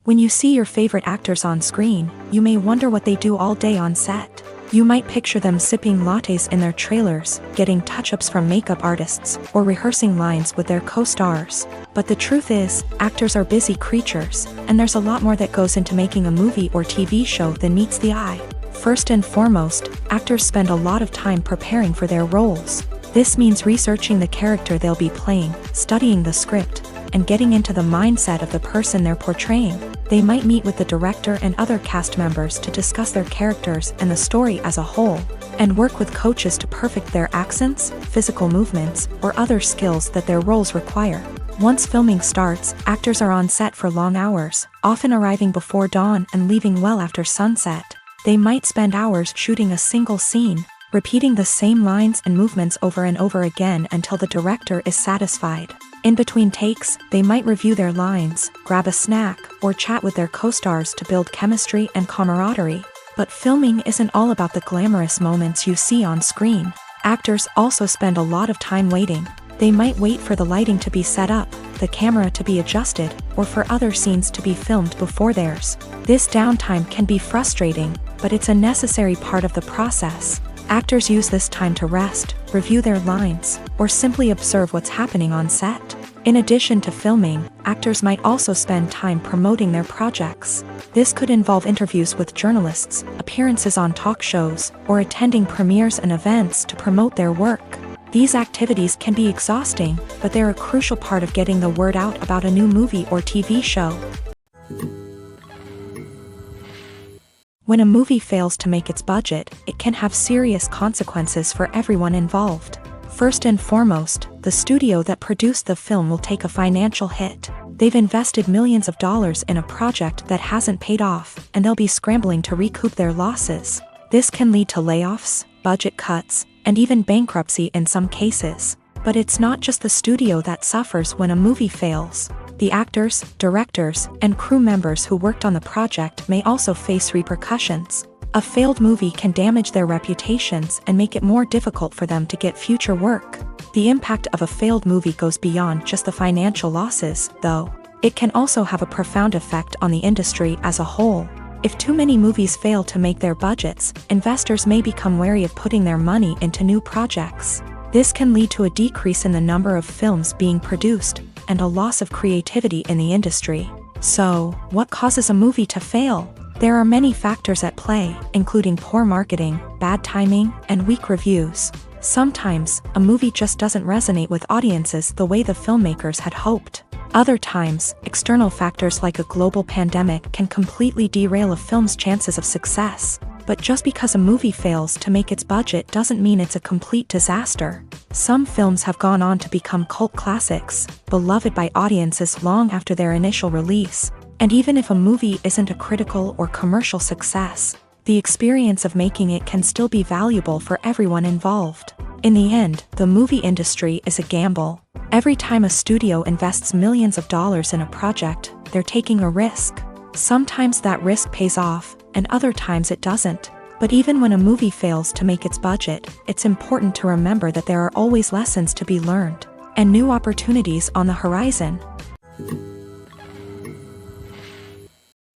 When you see your favorite actors on screen, you may wonder what they do all day on set. You might picture them sipping lattes in their trailers, getting touch-ups from makeup artists, or rehearsing lines with their co-stars. But the truth is, actors are busy creatures, and there's a lot more that goes into making a movie or TV show than meets the eye. First and foremost, actors spend a lot of time preparing for their roles. This means researching the character they'll be playing, studying the script, and getting into the mindset of the person they're portraying. They might meet with the director and other cast members to discuss their characters and the story as a whole, and work with coaches to perfect their accents, physical movements, or other skills that their roles require. Once filming starts, actors are on set for long hours, often arriving before dawn and leaving well after sunset. They might spend hours shooting a single scene, repeating the same lines and movements over and over again until the director is satisfied. In between takes, they might review their lines, grab a snack, or chat with their co-stars to build chemistry and camaraderie. But filming isn't all about the glamorous moments you see on screen. Actors also spend a lot of time waiting. They might wait for the lighting to be set up, the camera to be adjusted, or for other scenes to be filmed before theirs. This downtime can be frustrating, but it's a necessary part of the process. Actors use this time to rest, review their lines, or simply observe what's happening on set. In addition to filming, actors might also spend time promoting their projects. This could involve interviews with journalists, appearances on talk shows, or attending premieres and events to promote their work. These activities can be exhausting, but they're a crucial part of getting the word out about a new movie or TV show. When a movie fails to make its budget, it can have serious consequences for everyone involved. First and foremost, the studio that produced the film will take a financial hit. They've invested millions of dollars in a project that hasn't paid off, and they'll be scrambling to recoup their losses. This can lead to layoffs, budget cuts, and even bankruptcy in some cases. But it's not just the studio that suffers when a movie fails. The actors, directors, and crew members who worked on the project may also face repercussions. A failed movie can damage their reputations and make it more difficult for them to get future work. The impact of a failed movie goes beyond just the financial losses, though. It can also have a profound effect on the industry as a whole. If too many movies fail to make their budgets, investors may become wary of putting their money into new projects. This can lead to a decrease in the number of films being produced, and a loss of creativity in the industry. So, what causes a movie to fail? There are many factors at play, including poor marketing, bad timing, and weak reviews. Sometimes, a movie just doesn't resonate with audiences the way the filmmakers had hoped. Other times, external factors like a global pandemic can completely derail a film's chances of success. But just because a movie fails to make its budget doesn't mean it's a complete disaster. Some films have gone on to become cult classics, beloved by audiences long after their initial release. And even if a movie isn't a critical or commercial success, the experience of making it can still be valuable for everyone involved. In the end, the movie industry is a gamble. Every time a studio invests millions of dollars in a project, they're taking a risk. Sometimes that risk pays off, and other times it doesn't. But even when a movie fails to make its budget, it's important to remember that there are always lessons to be learned, and new opportunities on the horizon.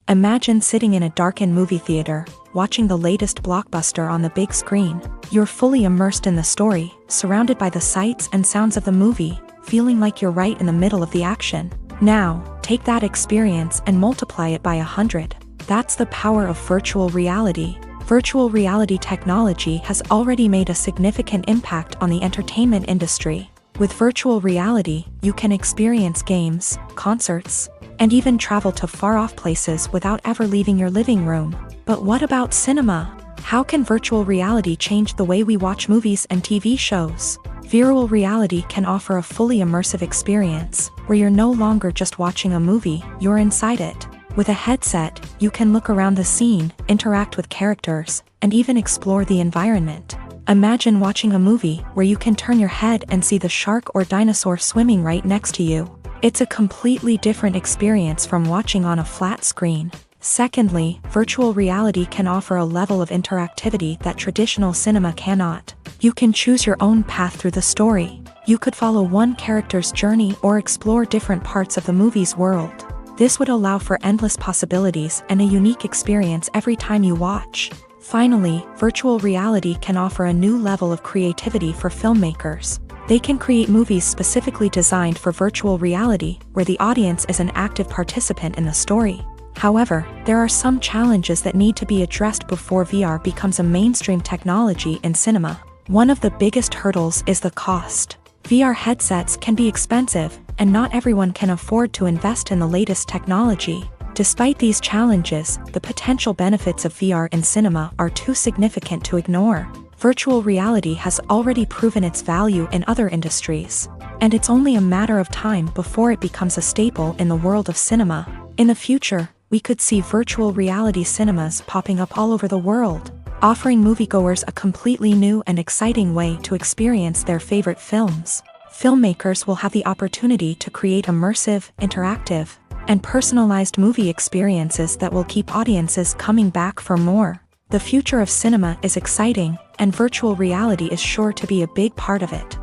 Imagine sitting in a darkened movie theater, watching the latest blockbuster on the big screen. You're fully immersed in the story, surrounded by the sights and sounds of the movie, feeling like you're right in the middle of the action. Now, take that experience and multiply it by 100. That's the power of virtual reality. Virtual reality technology has already made a significant impact on the entertainment industry. With virtual reality, you can experience games, concerts, and even travel to far-off places without ever leaving your living room. But what about cinema? How can virtual reality change the way we watch movies and TV shows? Virtual reality can offer a fully immersive experience, where you're no longer just watching a movie, you're inside it. With a headset, you can look around the scene, interact with characters, and even explore the environment. Imagine watching a movie where you can turn your head and see the shark or dinosaur swimming right next to you. It's a completely different experience from watching on a flat screen. Secondly, virtual reality can offer a level of interactivity that traditional cinema cannot. You can choose your own path through the story. You could follow one character's journey or explore different parts of the movie's world. This would allow for endless possibilities and a unique experience every time you watch. Finally, virtual reality can offer a new level of creativity for filmmakers. They can create movies specifically designed for virtual reality, where the audience is an active participant in the story. However, there are some challenges that need to be addressed before VR becomes a mainstream technology in cinema. One of the biggest hurdles is the cost. VR headsets can be expensive, and not everyone can afford to invest in the latest technology. Despite these challenges, the potential benefits of VR in cinema are too significant to ignore. Virtual reality has already proven its value in other industries, and it's only a matter of time before it becomes a staple in the world of cinema. In the future, we could see virtual reality cinemas popping up all over the world, offering moviegoers a completely new and exciting way to experience their favorite films. Filmmakers will have the opportunity to create immersive, interactive, and personalized movie experiences that will keep audiences coming back for more. The future of cinema is exciting, and virtual reality is sure to be a big part of it.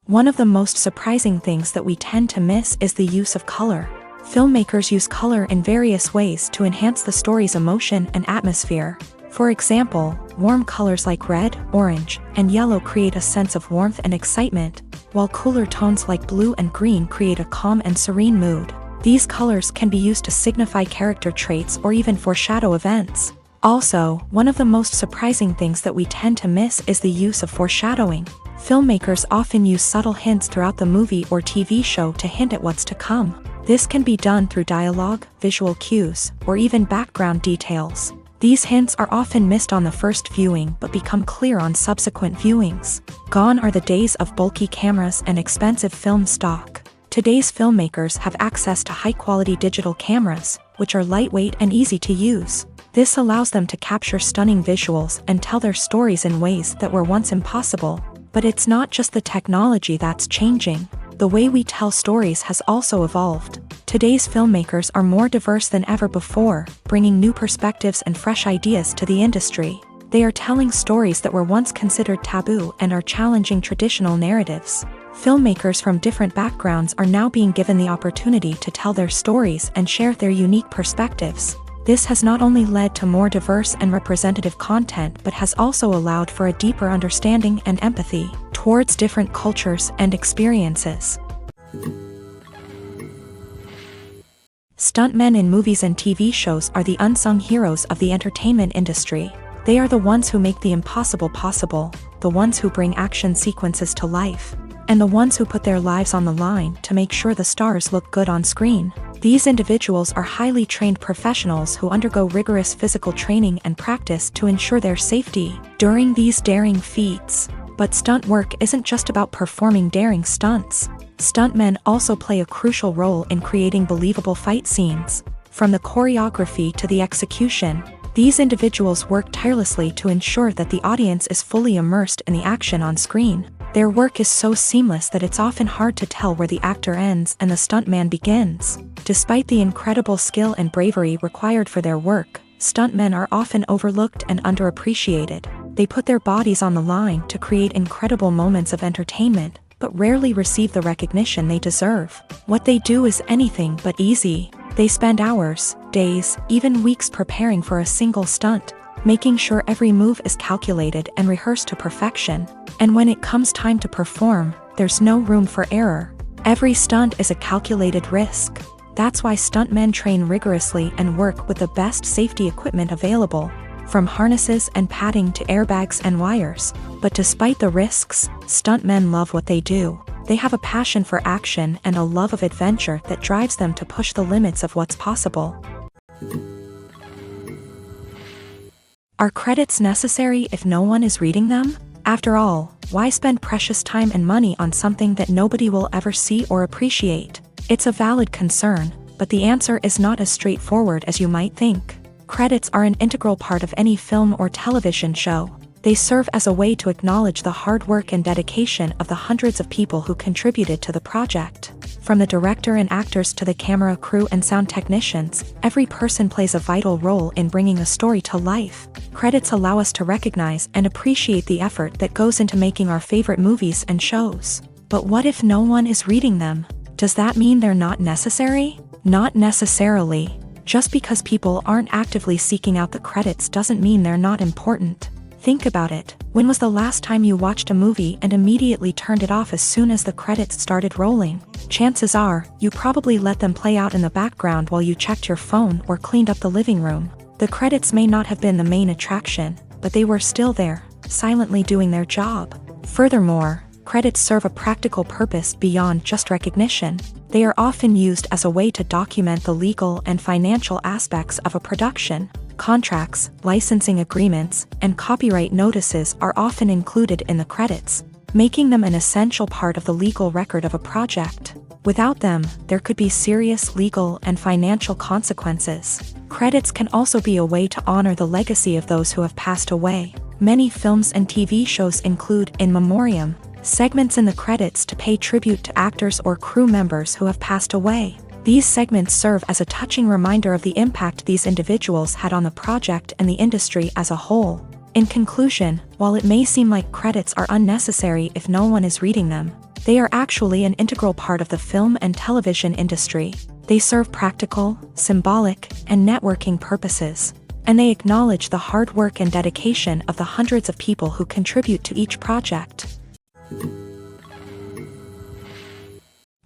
One of the most surprising things that we tend to miss is the use of color. Filmmakers use color in various ways to enhance the story's emotion and atmosphere. For example, warm colors like red, orange, and yellow create a sense of warmth and excitement, while cooler tones like blue and green create a calm and serene mood. These colors can be used to signify character traits or even foreshadow events. Also, one of the most surprising things that we tend to miss is the use of foreshadowing. Filmmakers often use subtle hints throughout the movie or TV show to hint at what's to come. This can be done through dialogue, visual cues, or even background details. These hints are often missed on the first viewing but become clear on subsequent viewings. Gone are the days of bulky cameras and expensive film stock. Today's filmmakers have access to high-quality digital cameras, which are lightweight and easy to use. This allows them to capture stunning visuals and tell their stories in ways that were once impossible. But it's not just the technology that's changing. The way we tell stories has also evolved. Today's filmmakers are more diverse than ever before, bringing new perspectives and fresh ideas to the industry. They are telling stories that were once considered taboo and are challenging traditional narratives. Filmmakers from different backgrounds are now being given the opportunity to tell their stories and share their unique perspectives. This has not only led to more diverse and representative content but has also allowed for a deeper understanding and empathy towards different cultures and experiences. Stuntmen in movies and TV shows are the unsung heroes of the entertainment industry. They are the ones who make the impossible possible, the ones who bring action sequences to life, and the ones who put their lives on the line to make sure the stars look good on screen. These individuals are highly trained professionals who undergo rigorous physical training and practice to ensure their safety during these daring feats. But stunt work isn't just about performing daring stunts. Stuntmen also play a crucial role in creating believable fight scenes. From the choreography to the execution, these individuals work tirelessly to ensure that the audience is fully immersed in the action on screen. Their work is so seamless that it's often hard to tell where the actor ends and the stuntman begins. Despite the incredible skill and bravery required for their work, stuntmen are often overlooked and underappreciated. They put their bodies on the line to create incredible moments of entertainment, but rarely receive the recognition they deserve. What they do is anything but easy. They spend hours, days, even weeks preparing for a single stunt, making sure every move is calculated and rehearsed to perfection. And when it comes time to perform, there's no room for error. Every stunt is a calculated risk. That's why stuntmen train rigorously and work with the best safety equipment available, from harnesses and padding to airbags and wires. But despite the risks, stuntmen love what they do. They have a passion for action and a love of adventure that drives them to push the limits of what's possible. Are credits necessary if no one is reading them? After all, why spend precious time and money on something that nobody will ever see or appreciate? It's a valid concern, but the answer is not as straightforward as you might think. Credits are an integral part of any film or television show. They serve as a way to acknowledge the hard work and dedication of the hundreds of people who contributed to the project. From the director and actors to the camera crew and sound technicians, every person plays a vital role in bringing a story to life. Credits allow us to recognize and appreciate the effort that goes into making our favorite movies and shows. But what if no one is reading them? Does that mean they're not necessary? Not necessarily. Just because people aren't actively seeking out the credits doesn't mean they're not important. Think about it. When was the last time you watched a movie and immediately turned it off as soon as the credits started rolling? Chances are, you probably let them play out in the background while you checked your phone or cleaned up the living room. The credits may not have been the main attraction, but they were still there, silently doing their job. Furthermore, credits serve a practical purpose beyond just recognition. They are often used as a way to document the legal and financial aspects of a production. Contracts, licensing agreements, and copyright notices are often included in the credits, making them an essential part of the legal record of a project. Without them, there could be serious legal and financial consequences. Credits can also be a way to honor the legacy of those who have passed away. Many films and TV shows include in memoriam segments in the credits to pay tribute to actors or crew members who have passed away. These segments serve as a touching reminder of the impact these individuals had on the project and the industry as a whole. In conclusion, while it may seem like credits are unnecessary if no one is reading them, they are actually an integral part of the film and television industry. They serve practical, symbolic, and networking purposes, and they acknowledge the hard work and dedication of the hundreds of people who contribute to each project.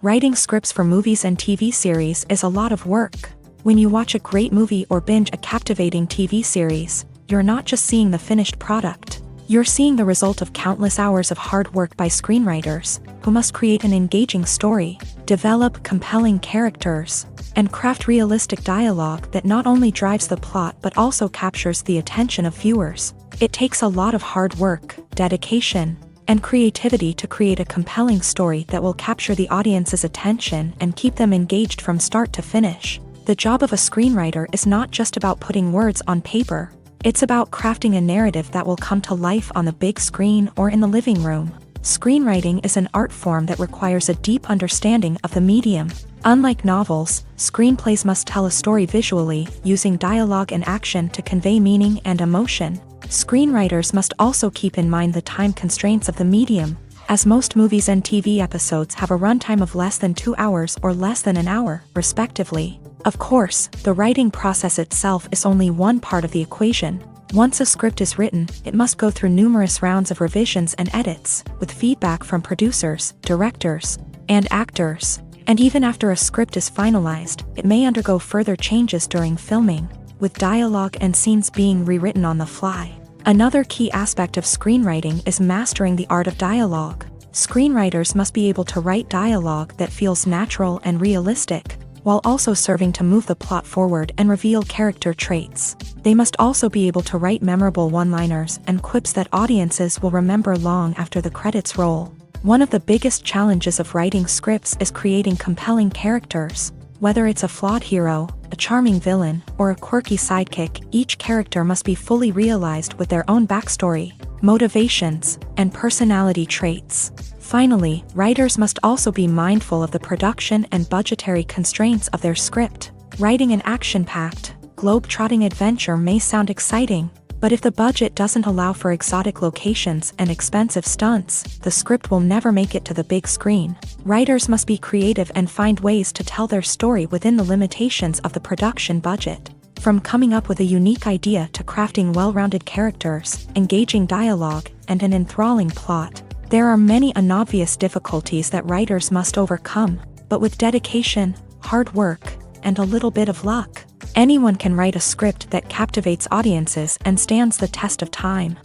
Writing scripts for movies and TV series is a lot of work. When you watch a great movie or binge a captivating TV series, you're not just seeing the finished product. You're seeing the result of countless hours of hard work by screenwriters, who must create an engaging story, develop compelling characters, and craft realistic dialogue that not only drives the plot but also captures the attention of viewers. It takes a lot of hard work, dedication, and creativity to create a compelling story that will capture the audience's attention and keep them engaged from start to finish. The job of a screenwriter is not just about putting words on paper. It's about crafting a narrative that will come to life on the big screen or in the living room. Screenwriting is an art form that requires a deep understanding of the medium. Unlike novels, screenplays must tell a story visually, using dialogue and action to convey meaning and emotion. Screenwriters must also keep in mind the time constraints of the medium, as most movies and TV episodes have a runtime of less than 2 hours or less than an hour, respectively. Of course, the writing process itself is only one part of the equation. Once a script is written, it must go through numerous rounds of revisions and edits, with feedback from producers, directors, and actors. And even after a script is finalized, it may undergo further changes during filming, with dialogue and scenes being rewritten on the fly. Another key aspect of screenwriting is mastering the art of dialogue. Screenwriters must be able to write dialogue that feels natural and realistic, while also serving to move the plot forward and reveal character traits. They must also be able to write memorable one-liners and quips that audiences will remember long after the credits roll. One of the biggest challenges of writing scripts is creating compelling characters. Whether it's a flawed hero, a charming villain, or a quirky sidekick, each character must be fully realized with their own backstory, motivations, and personality traits. Finally, writers must also be mindful of the production and budgetary constraints of their script. Writing an action-packed, globe-trotting adventure may sound exciting, but if the budget doesn't allow for exotic locations and expensive stunts, the script will never make it to the big screen. Writers must be creative and find ways to tell their story within the limitations of the production budget. From coming up with a unique idea to crafting well-rounded characters, engaging dialogue, and an enthralling plot, there are many unobvious difficulties that writers must overcome, but with dedication, hard work, and a little bit of luck, anyone can write a script that captivates audiences and stands the test of time.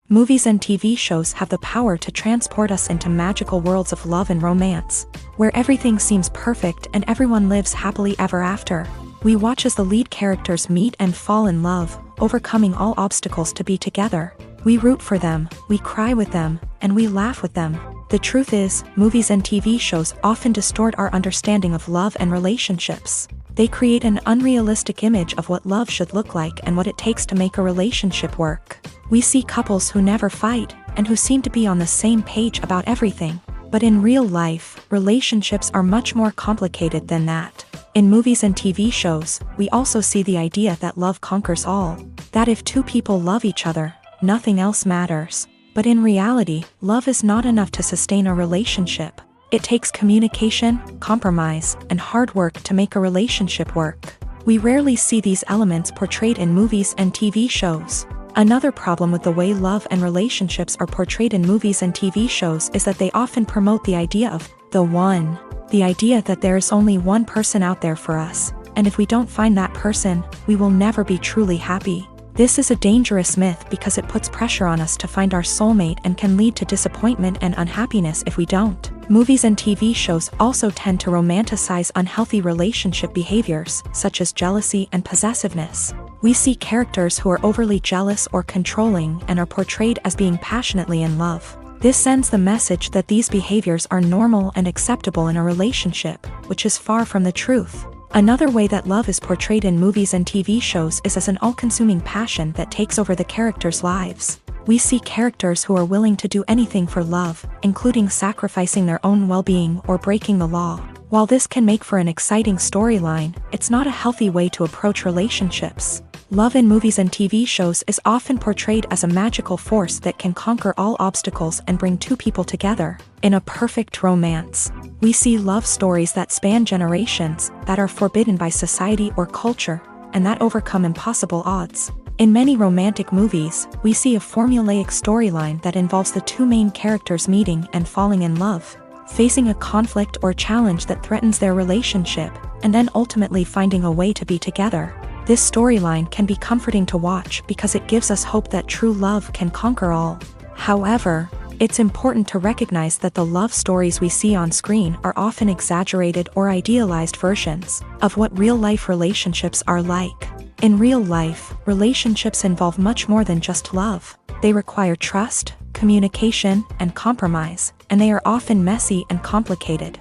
Movies and TV shows have the power to transport us into magical worlds of love and romance, where everything seems perfect and everyone lives happily ever after. We watch as the lead characters meet and fall in love, overcoming all obstacles to be together. We root for them, we cry with them, and we laugh with them. The truth is, movies and TV shows often distort our understanding of love and relationships. They create an unrealistic image of what love should look like and what it takes to make a relationship work. We see couples who never fight, and who seem to be on the same page about everything. But in real life, relationships are much more complicated than that. In movies and TV shows, we also see the idea that love conquers all. That if two people love each other, nothing else matters. But in reality, love is not enough to sustain a relationship. It takes communication, compromise, and hard work to make a relationship work. We rarely see these elements portrayed in movies and TV shows. Another problem with the way love and relationships are portrayed in movies and TV shows is that they often promote the idea of the one. The idea that there is only one person out there for us, and if we don't find that person, we will never be truly happy. This is a dangerous myth because it puts pressure on us to find our soulmate and can lead to disappointment and unhappiness if we don't. Movies and TV shows also tend to romanticize unhealthy relationship behaviors, such as jealousy and possessiveness. We see characters who are overly jealous or controlling and are portrayed as being passionately in love. This sends the message that these behaviors are normal and acceptable in a relationship, which is far from the truth. Another way that love is portrayed in movies and TV shows is as an all-consuming passion that takes over the characters' lives. We see characters who are willing to do anything for love, including sacrificing their own well-being or breaking the law. While this can make for an exciting storyline, it's not a healthy way to approach relationships. Love in movies and TV shows is often portrayed as a magical force that can conquer all obstacles and bring two people together in a perfect romance. We see love stories that span generations, that are forbidden by society or culture, and that overcome impossible odds. In many romantic movies, we see a formulaic storyline that involves the two main characters meeting and falling in love, facing a conflict or challenge that threatens their relationship, and then ultimately finding a way to be together. This storyline can be comforting to watch because it gives us hope that true love can conquer all. However, it's important to recognize that the love stories we see on screen are often exaggerated or idealized versions of what real-life relationships are like. In real life, relationships involve much more than just love. They require trust, communication, and compromise, and they are often messy and complicated.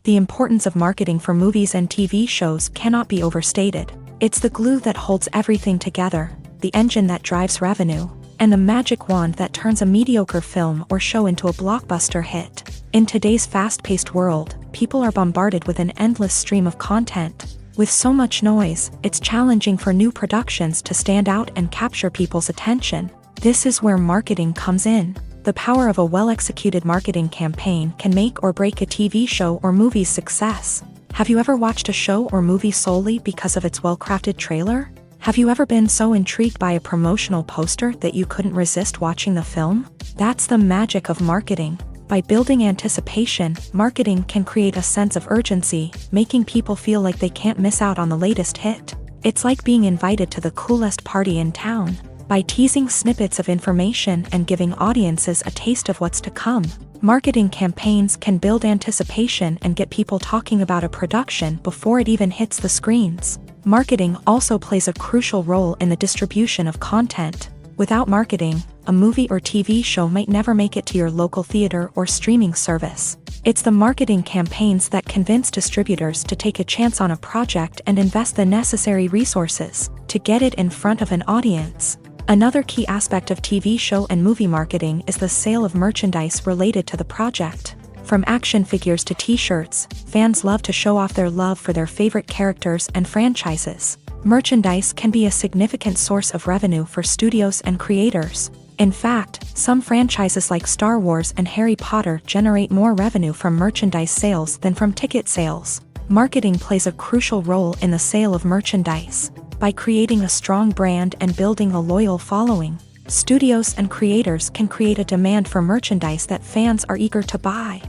The importance of marketing for movies and TV shows cannot be overstated. It's the glue that holds everything together, the engine that drives revenue, and the magic wand that turns a mediocre film or show into a blockbuster hit. In today's fast-paced world, people are bombarded with an endless stream of content. With so much noise, it's challenging for new productions to stand out and capture people's attention. This is where marketing comes in. The power of a well-executed marketing campaign can make or break a TV show or movie's success. Have you ever watched a show or movie solely because of its well-crafted trailer? Have you ever been so intrigued by a promotional poster that you couldn't resist watching the film? That's the magic of marketing. By building anticipation, marketing can create a sense of urgency, making people feel like they can't miss out on the latest hit. It's like being invited to the coolest party in town. By teasing snippets of information and giving audiences a taste of what's to come, marketing campaigns can build anticipation and get people talking about a production before it even hits the screens. Marketing also plays a crucial role in the distribution of content. Without marketing, a movie or TV show might never make it to your local theater or streaming service. It's the marketing campaigns that convince distributors to take a chance on a project and invest the necessary resources to get it in front of an audience. Another key aspect of TV show and movie marketing is the sale of merchandise related to the project. From action figures to t-shirts, fans love to show off their love for their favorite characters and franchises. Merchandise can be a significant source of revenue for studios and creators. In fact, some franchises like Star Wars and Harry Potter generate more revenue from merchandise sales than from ticket sales. Marketing plays a crucial role in the sale of merchandise. By creating a strong brand and building a loyal following, studios and creators can create a demand for merchandise that fans are eager to buy.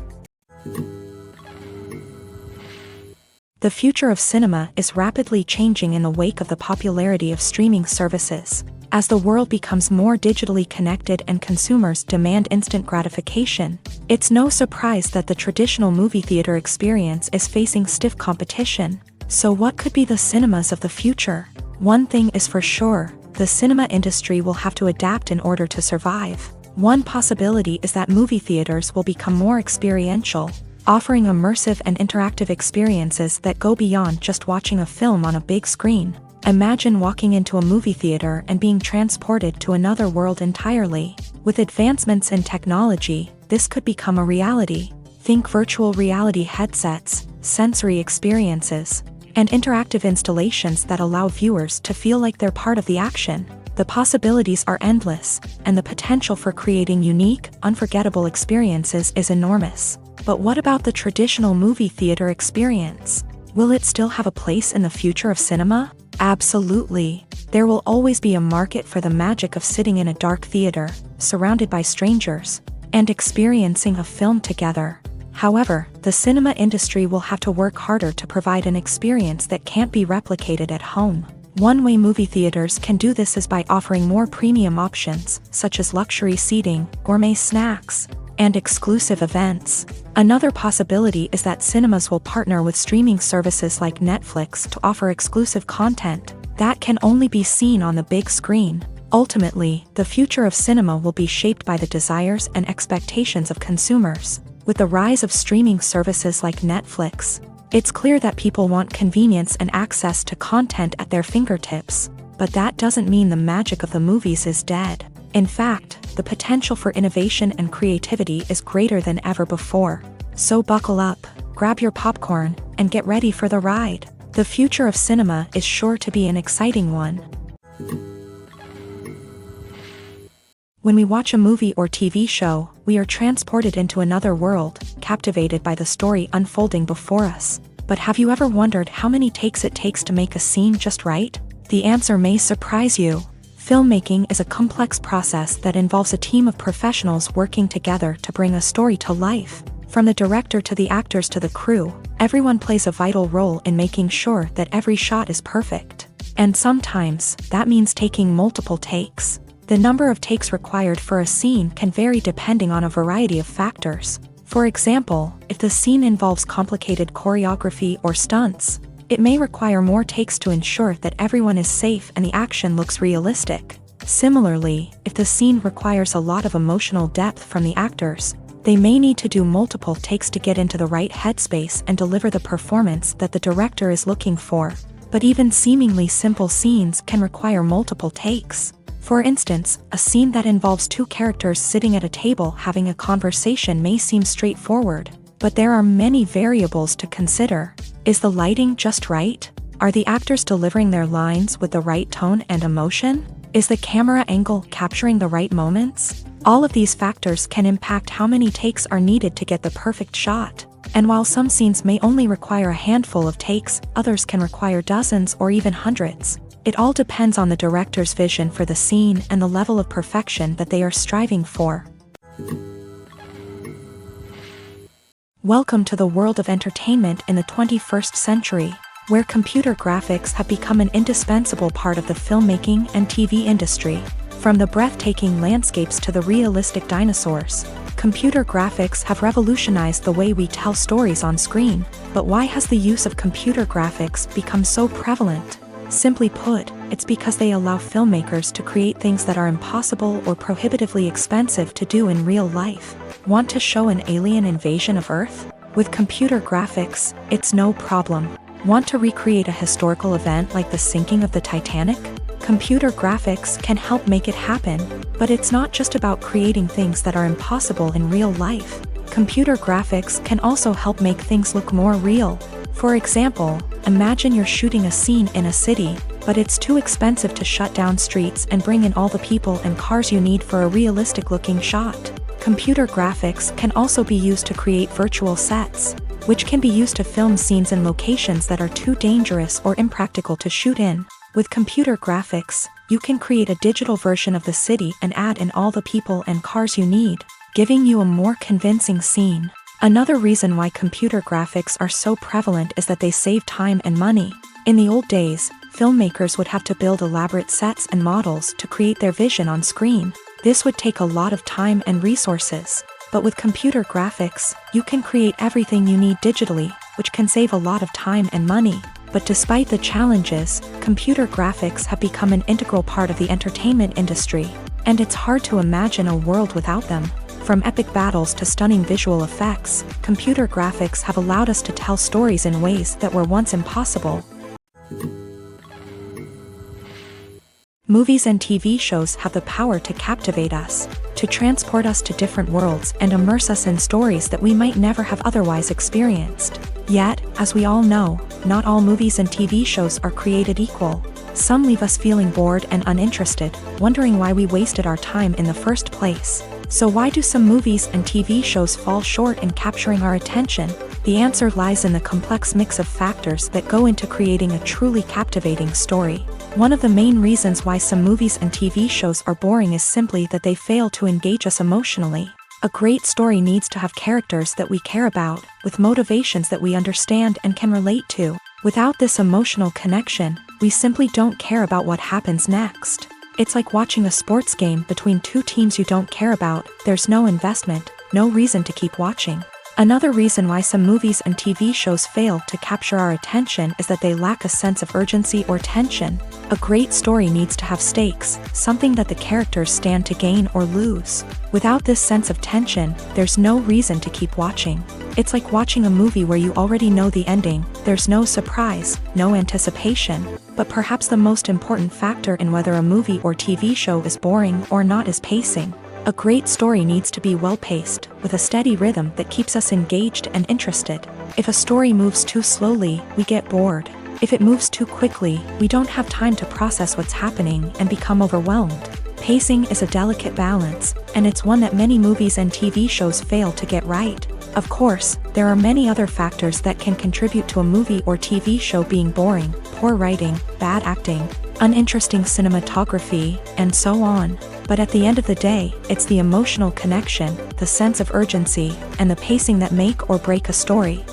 The future of cinema is rapidly changing in the wake of the popularity of streaming services. As the world becomes more digitally connected and consumers demand instant gratification, it's no surprise that the traditional movie theater experience is facing stiff competition. So what could be the cinemas of the future? One thing is for sure, the cinema industry will have to adapt in order to survive. One possibility is that movie theaters will become more experiential, offering immersive and interactive experiences that go beyond just watching a film on a big screen. Imagine walking into a movie theater and being transported to another world entirely. With advancements in technology, this could become a reality. Think virtual reality headsets, sensory experiences, and interactive installations that allow viewers to feel like they're part of the action. The possibilities are endless, and the potential for creating unique, unforgettable experiences is enormous. But what about the traditional movie theater experience? Will it still have a place in the future of cinema? Absolutely. There will always be a market for the magic of sitting in a dark theater, surrounded by strangers, and experiencing a film together. However, the cinema industry will have to work harder to provide an experience that can't be replicated at home. One way movie theaters can do this is by offering more premium options, such as luxury seating, gourmet snacks, and exclusive events. Another possibility is that cinemas will partner with streaming services like Netflix to offer exclusive content that can only be seen on the big screen. Ultimately, the future of cinema will be shaped by the desires and expectations of consumers. With the rise of streaming services like Netflix, it's clear that people want convenience and access to content at their fingertips. But that doesn't mean the magic of the movies is dead. In fact, the potential for innovation and creativity is greater than ever before. So buckle up, grab your popcorn, and get ready for the ride. The future of cinema is sure to be an exciting one. When we watch a movie or TV show, we are transported into another world, captivated by the story unfolding before us. But have you ever wondered how many takes it takes to make a scene just right? The answer may surprise you. Filmmaking is a complex process that involves a team of professionals working together to bring a story to life. From the director to the actors to the crew, everyone plays a vital role in making sure that every shot is perfect. And sometimes, that means taking multiple takes. The number of takes required for a scene can vary depending on a variety of factors. For example, if the scene involves complicated choreography or stunts, it may require more takes to ensure that everyone is safe and the action looks realistic. Similarly, if the scene requires a lot of emotional depth from the actors, they may need to do multiple takes to get into the right headspace and deliver the performance that the director is looking for. But even seemingly simple scenes can require multiple takes. For instance, a scene that involves two characters sitting at a table having a conversation may seem straightforward, but there are many variables to consider. Is the lighting just right? Are the actors delivering their lines with the right tone and emotion? Is the camera angle capturing the right moments? All of these factors can impact how many takes are needed to get the perfect shot. And while some scenes may only require a handful of takes, others can require dozens or even hundreds. It all depends on the director's vision for the scene and the level of perfection that they are striving for. Welcome to the world of entertainment in the 21st century, where computer graphics have become an indispensable part of the filmmaking and TV industry. From the breathtaking landscapes to the realistic dinosaurs, computer graphics have revolutionized the way we tell stories on screen. But why has the use of computer graphics become so prevalent? Simply put, it's because they allow filmmakers to create things that are impossible or prohibitively expensive to do in real life. Want to show an alien invasion of Earth? With computer graphics, it's no problem. Want to recreate a historical event like the sinking of the Titanic? Computer graphics can help make it happen. But it's not just about creating things that are impossible in real life. Computer graphics can also help make things look more real. For example, imagine you're shooting a scene in a city, but it's too expensive to shut down streets and bring in all the people and cars you need for a realistic-looking shot. Computer graphics can also be used to create virtual sets, which can be used to film scenes in locations that are too dangerous or impractical to shoot in. With computer graphics, you can create a digital version of the city and add in all the people and cars you need, giving you a more convincing scene. Another reason why computer graphics are so prevalent is that they save time and money. In the old days, filmmakers would have to build elaborate sets and models to create their vision on screen. This would take a lot of time and resources. But with computer graphics, you can create everything you need digitally, which can save a lot of time and money. But despite the challenges, computer graphics have become an integral part of the entertainment industry, and it's hard to imagine a world without them. From epic battles to stunning visual effects, computer graphics have allowed us to tell stories in ways that were once impossible. Movies and TV shows have the power to captivate us, to transport us to different worlds and immerse us in stories that we might never have otherwise experienced. Yet, as we all know, not all movies and TV shows are created equal. Some leave us feeling bored and uninterested, wondering why we wasted our time in the first place. So why do some movies and TV shows fall short in capturing our attention? The answer lies in the complex mix of factors that go into creating a truly captivating story. One of the main reasons why some movies and TV shows are boring is simply that they fail to engage us emotionally. A great story needs to have characters that we care about, with motivations that we understand and can relate to. Without this emotional connection, we simply don't care about what happens next. It's like watching a sports game between two teams you don't care about. There's no investment, no reason to keep watching. Another reason why some movies and TV shows fail to capture our attention is that they lack a sense of urgency or tension. A great story needs to have stakes, something that the characters stand to gain or lose. Without this sense of tension, there's no reason to keep watching. It's like watching a movie where you already know the ending. There's no surprise, no anticipation. But perhaps the most important factor in whether a movie or TV show is boring or not is pacing. A great story needs to be well-paced, with a steady rhythm that keeps us engaged and interested. If a story moves too slowly, we get bored. If it moves too quickly, we don't have time to process what's happening and become overwhelmed. Pacing is a delicate balance, and it's one that many movies and TV shows fail to get right. Of course, there are many other factors that can contribute to a movie or TV show being boring: poor writing, bad acting, uninteresting cinematography, and so on. But at the end of the day, it's the emotional connection, the sense of urgency, and the pacing that make or break a story.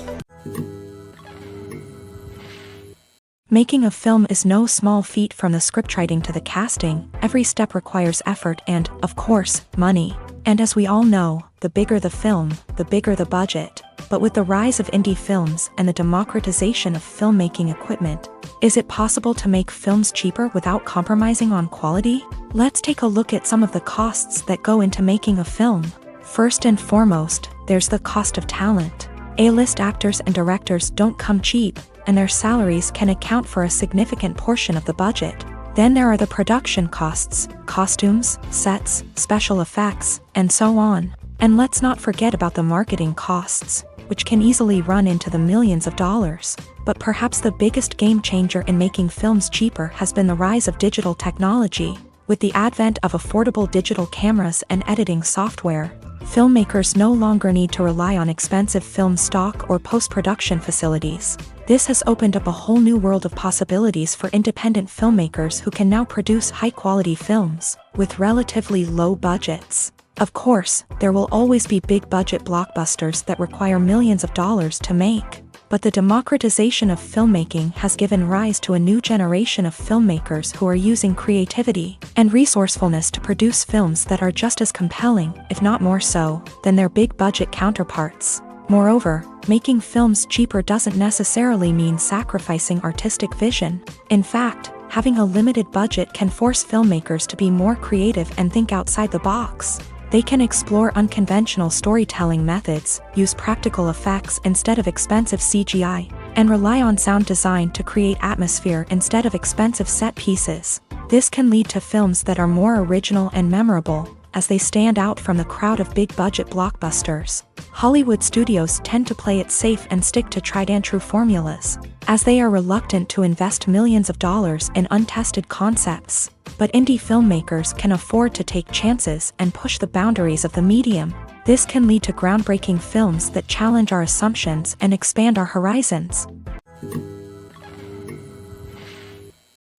Making a film is no small feat. From the scriptwriting to the casting, every step requires effort and, of course, money. And as we all know, the bigger the film, the bigger the budget. But with the rise of indie films and the democratization of filmmaking equipment, is it possible to make films cheaper without compromising on quality? Let's take a look at some of the costs that go into making a film. First and foremost, there's the cost of talent. A-list actors and directors don't come cheap, and their salaries can account for a significant portion of the budget. Then there are the production costs: costumes, sets, special effects, and so on. And let's not forget about the marketing costs, which can easily run into the millions of dollars. But perhaps the biggest game changer in making films cheaper has been the rise of digital technology. With the advent of affordable digital cameras and editing software, filmmakers no longer need to rely on expensive film stock or post-production facilities. This has opened up a whole new world of possibilities for independent filmmakers who can now produce high-quality films with relatively low budgets. Of course, there will always be big-budget blockbusters that require millions of dollars to make. But the democratization of filmmaking has given rise to a new generation of filmmakers who are using creativity and resourcefulness to produce films that are just as compelling, if not more so, than their big-budget counterparts. Moreover, making films cheaper doesn't necessarily mean sacrificing artistic vision. In fact, having a limited budget can force filmmakers to be more creative and think outside the box. They can explore unconventional storytelling methods, use practical effects instead of expensive CGI, and rely on sound design to create atmosphere instead of expensive set pieces. This can lead to films that are more original and memorable, as they stand out from the crowd of big-budget blockbusters. Hollywood studios tend to play it safe and stick to tried-and-true formulas, as they are reluctant to invest millions of dollars in untested concepts. But indie filmmakers can afford to take chances and push the boundaries of the medium. This can lead to groundbreaking films that challenge our assumptions and expand our horizons.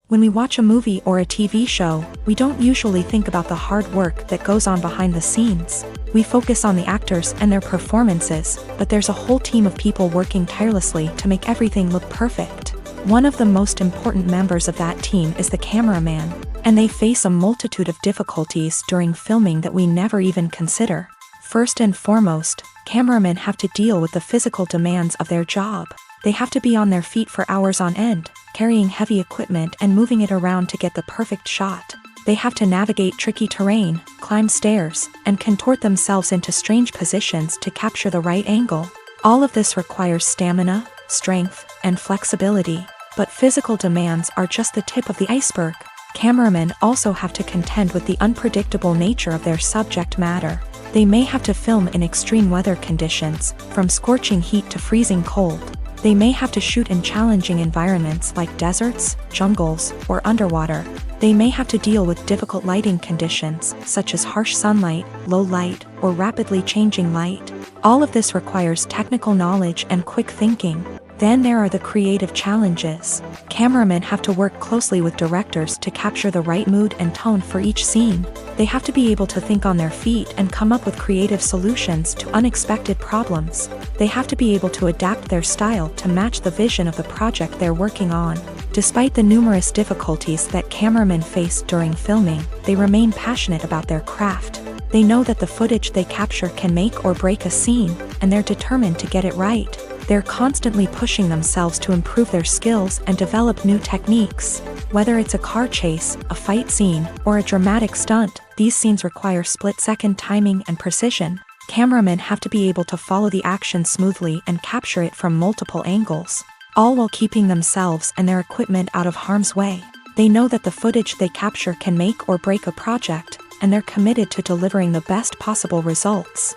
When we watch a movie or a TV show, we don't usually think about the hard work that goes on behind the scenes. We focus on the actors and their performances, but there's a whole team of people working tirelessly to make everything look perfect. One of the most important members of that team is the cameraman, and they face a multitude of difficulties during filming that we never even consider. First and foremost, cameramen have to deal with the physical demands of their job. They have to be on their feet for hours on end, carrying heavy equipment and moving it around to get the perfect shot. They have to navigate tricky terrain, climb stairs, and contort themselves into strange positions to capture the right angle. All of this requires stamina, strength, and flexibility. But physical demands are just the tip of the iceberg. Cameramen also have to contend with the unpredictable nature of their subject matter. They may have to film in extreme weather conditions, from scorching heat to freezing cold. They may have to shoot in challenging environments like deserts, jungles, or underwater. They may have to deal with difficult lighting conditions, such as harsh sunlight, low light, or rapidly changing light. All of this requires technical knowledge and quick thinking. Then there are the creative challenges. Cameramen have to work closely with directors to capture the right mood and tone for each scene. They have to be able to think on their feet and come up with creative solutions to unexpected problems. They have to be able to adapt their style to match the vision of the project they're working on. Despite the numerous difficulties that cameramen face during filming, they remain passionate about their craft. They know that the footage they capture can make or break a scene, and they're determined to get it right. They're constantly pushing themselves to improve their skills and develop new techniques. Whether it's a car chase, a fight scene, or a dramatic stunt, these scenes require split-second timing and precision. Cameramen have to be able to follow the action smoothly and capture it from multiple angles, all while keeping themselves and their equipment out of harm's way. They know that the footage they capture can make or break a project, and they're committed to delivering the best possible results.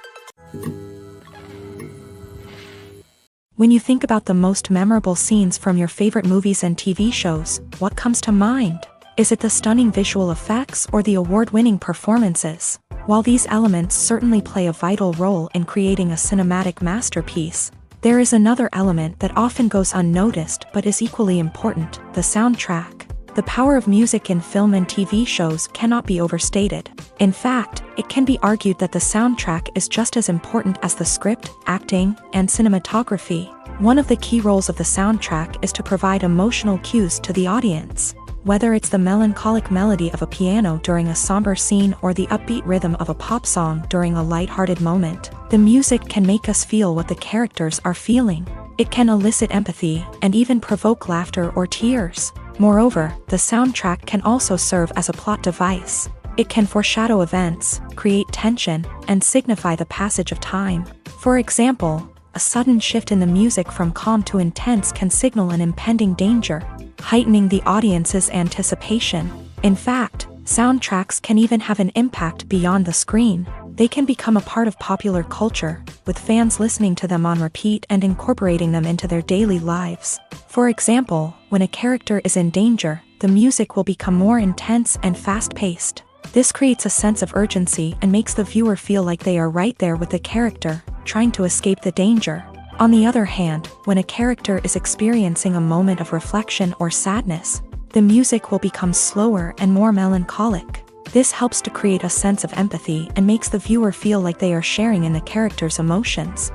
When you think about the most memorable scenes from your favorite movies and TV shows, what comes to mind? Is it the stunning visual effects or the award-winning performances? While these elements certainly play a vital role in creating a cinematic masterpiece, there is another element that often goes unnoticed but is equally important: the soundtrack. The power of music in film and TV shows cannot be overstated. In fact, it can be argued that the soundtrack is just as important as the script, acting, and cinematography. One of the key roles of the soundtrack is to provide emotional cues to the audience. Whether it's the melancholic melody of a piano during a somber scene or the upbeat rhythm of a pop song during a light-hearted moment, the music can make us feel what the characters are feeling. It can elicit empathy and even provoke laughter or tears. Moreover, the soundtrack can also serve as a plot device. It can foreshadow events, create tension, and signify the passage of time. For example, a sudden shift in the music from calm to intense can signal an impending danger, heightening the audience's anticipation. In fact, soundtracks can even have an impact beyond the screen. They can become a part of popular culture, with fans listening to them on repeat and incorporating them into their daily lives. For example, when a character is in danger, the music will become more intense and fast-paced. This creates a sense of urgency and makes the viewer feel like they are right there with the character, trying to escape the danger. On the other hand, when a character is experiencing a moment of reflection or sadness, the music will become slower and more melancholic. This helps to create a sense of empathy and makes the viewer feel like they are sharing in the character's emotions.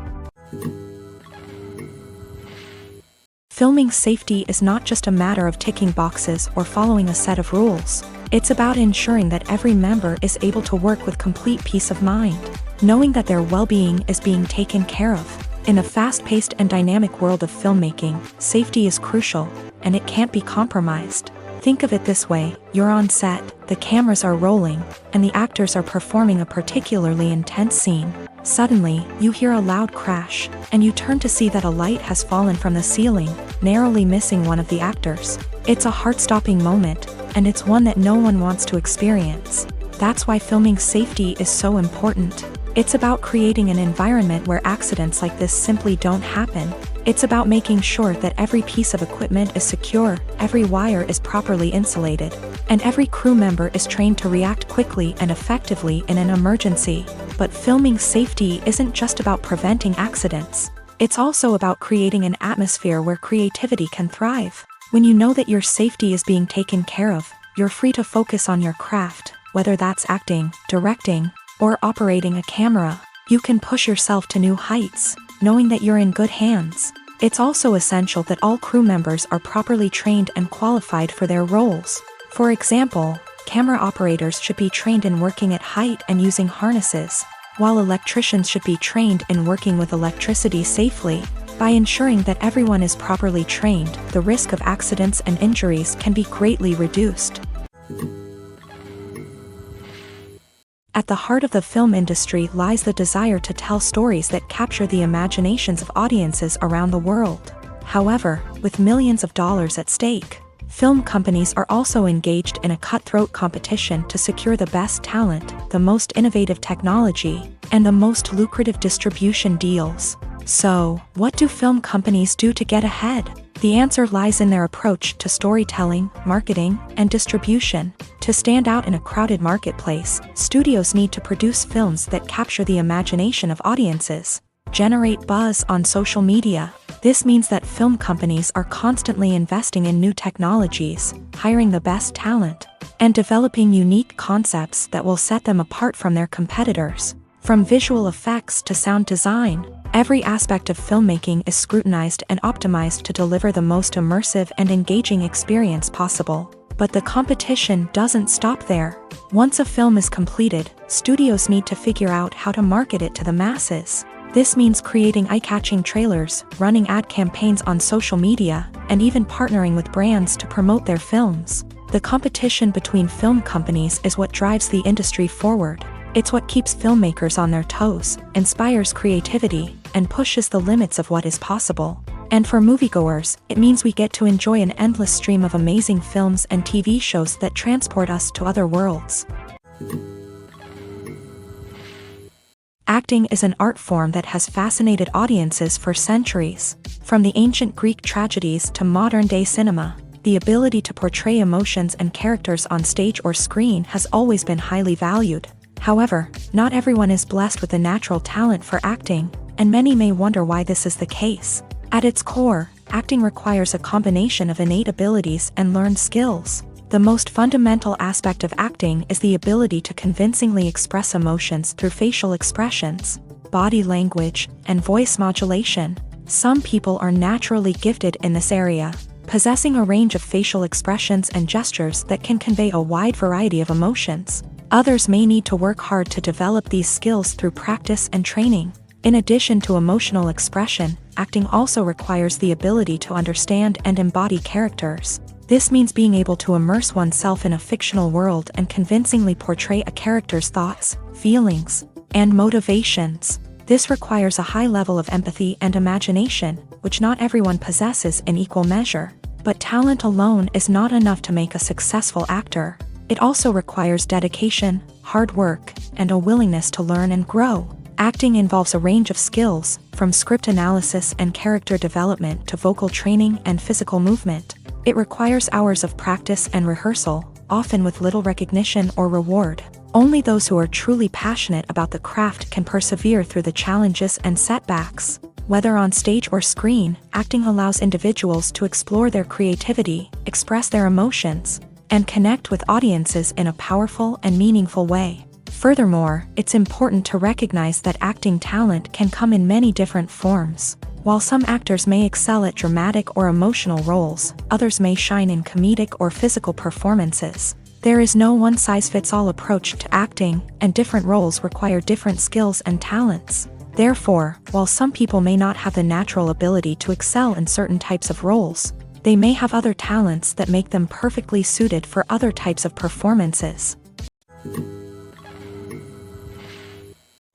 Filming safety is not just a matter of ticking boxes or following a set of rules. It's about ensuring that every member is able to work with complete peace of mind, knowing that their well-being is being taken care of. In a fast-paced and dynamic world of filmmaking, safety is crucial, and it can't be compromised. Think of it this way: you're on set, the cameras are rolling, and the actors are performing a particularly intense scene. Suddenly, you hear a loud crash, and you turn to see that a light has fallen from the ceiling, narrowly missing one of the actors. It's a heart-stopping moment, and it's one that no one wants to experience. That's why filming safety is so important. It's about creating an environment where accidents like this simply don't happen. It's about making sure that every piece of equipment is secure, every wire is properly insulated, and every crew member is trained to react quickly and effectively in an emergency. But filming safety isn't just about preventing accidents. It's also about creating an atmosphere where creativity can thrive. When you know that your safety is being taken care of, you're free to focus on your craft, whether that's acting, directing, or operating a camera. You can push yourself to new heights, knowing that you're in good hands. It's also essential that all crew members are properly trained and qualified for their roles. For example, camera operators should be trained in working at height and using harnesses, while electricians should be trained in working with electricity safely. By ensuring that everyone is properly trained, the risk of accidents and injuries can be greatly reduced. At the heart of the film industry lies the desire to tell stories that capture the imaginations of audiences around the world. However, with millions of dollars at stake, film companies are also engaged in a cutthroat competition to secure the best talent, the most innovative technology, and the most lucrative distribution deals. So, what do film companies do to get ahead? The answer lies in their approach to storytelling, marketing, and distribution. To stand out in a crowded marketplace, studios need to produce films that capture the imagination of audiences, generate buzz on social media. This means that film companies are constantly investing in new technologies, hiring the best talent, and developing unique concepts that will set them apart from their competitors. From visual effects to sound design, every aspect of filmmaking is scrutinized and optimized to deliver the most immersive and engaging experience possible. But the competition doesn't stop there. Once a film is completed, studios need to figure out how to market it to the masses. This means creating eye-catching trailers, running ad campaigns on social media, and even partnering with brands to promote their films. The competition between film companies is what drives the industry forward. It's what keeps filmmakers on their toes, inspires creativity, and pushes the limits of what is possible. And for moviegoers, it means we get to enjoy an endless stream of amazing films and TV shows that transport us to other worlds. Acting is an art form that has fascinated audiences for centuries. From the ancient Greek tragedies to modern-day cinema, the ability to portray emotions and characters on stage or screen has always been highly valued. However, not everyone is blessed with a natural talent for acting, and many may wonder why this is the case. At its core, acting requires a combination of innate abilities and learned skills. The most fundamental aspect of acting is the ability to convincingly express emotions through facial expressions, body language, and voice modulation. Some people are naturally gifted in this area, possessing a range of facial expressions and gestures that can convey a wide variety of emotions. Others may need to work hard to develop these skills through practice and training. In addition to emotional expression, acting also requires the ability to understand and embody characters. This means being able to immerse oneself in a fictional world and convincingly portray a character's thoughts, feelings, and motivations. This requires a high level of empathy and imagination, which not everyone possesses in equal measure. But talent alone is not enough to make a successful actor. It also requires dedication, hard work, and a willingness to learn and grow. Acting involves a range of skills, from script analysis and character development to vocal training and physical movement. It requires hours of practice and rehearsal, often with little recognition or reward. Only those who are truly passionate about the craft can persevere through the challenges and setbacks. Whether on stage or screen, acting allows individuals to explore their creativity, express their emotions, and connect with audiences in a powerful and meaningful way. Furthermore, it's important to recognize that acting talent can come in many different forms. While some actors may excel at dramatic or emotional roles, others may shine in comedic or physical performances. There is no one-size-fits-all approach to acting, and different roles require different skills and talents. Therefore, while some people may not have the natural ability to excel in certain types of roles, they may have other talents that make them perfectly suited for other types of performances.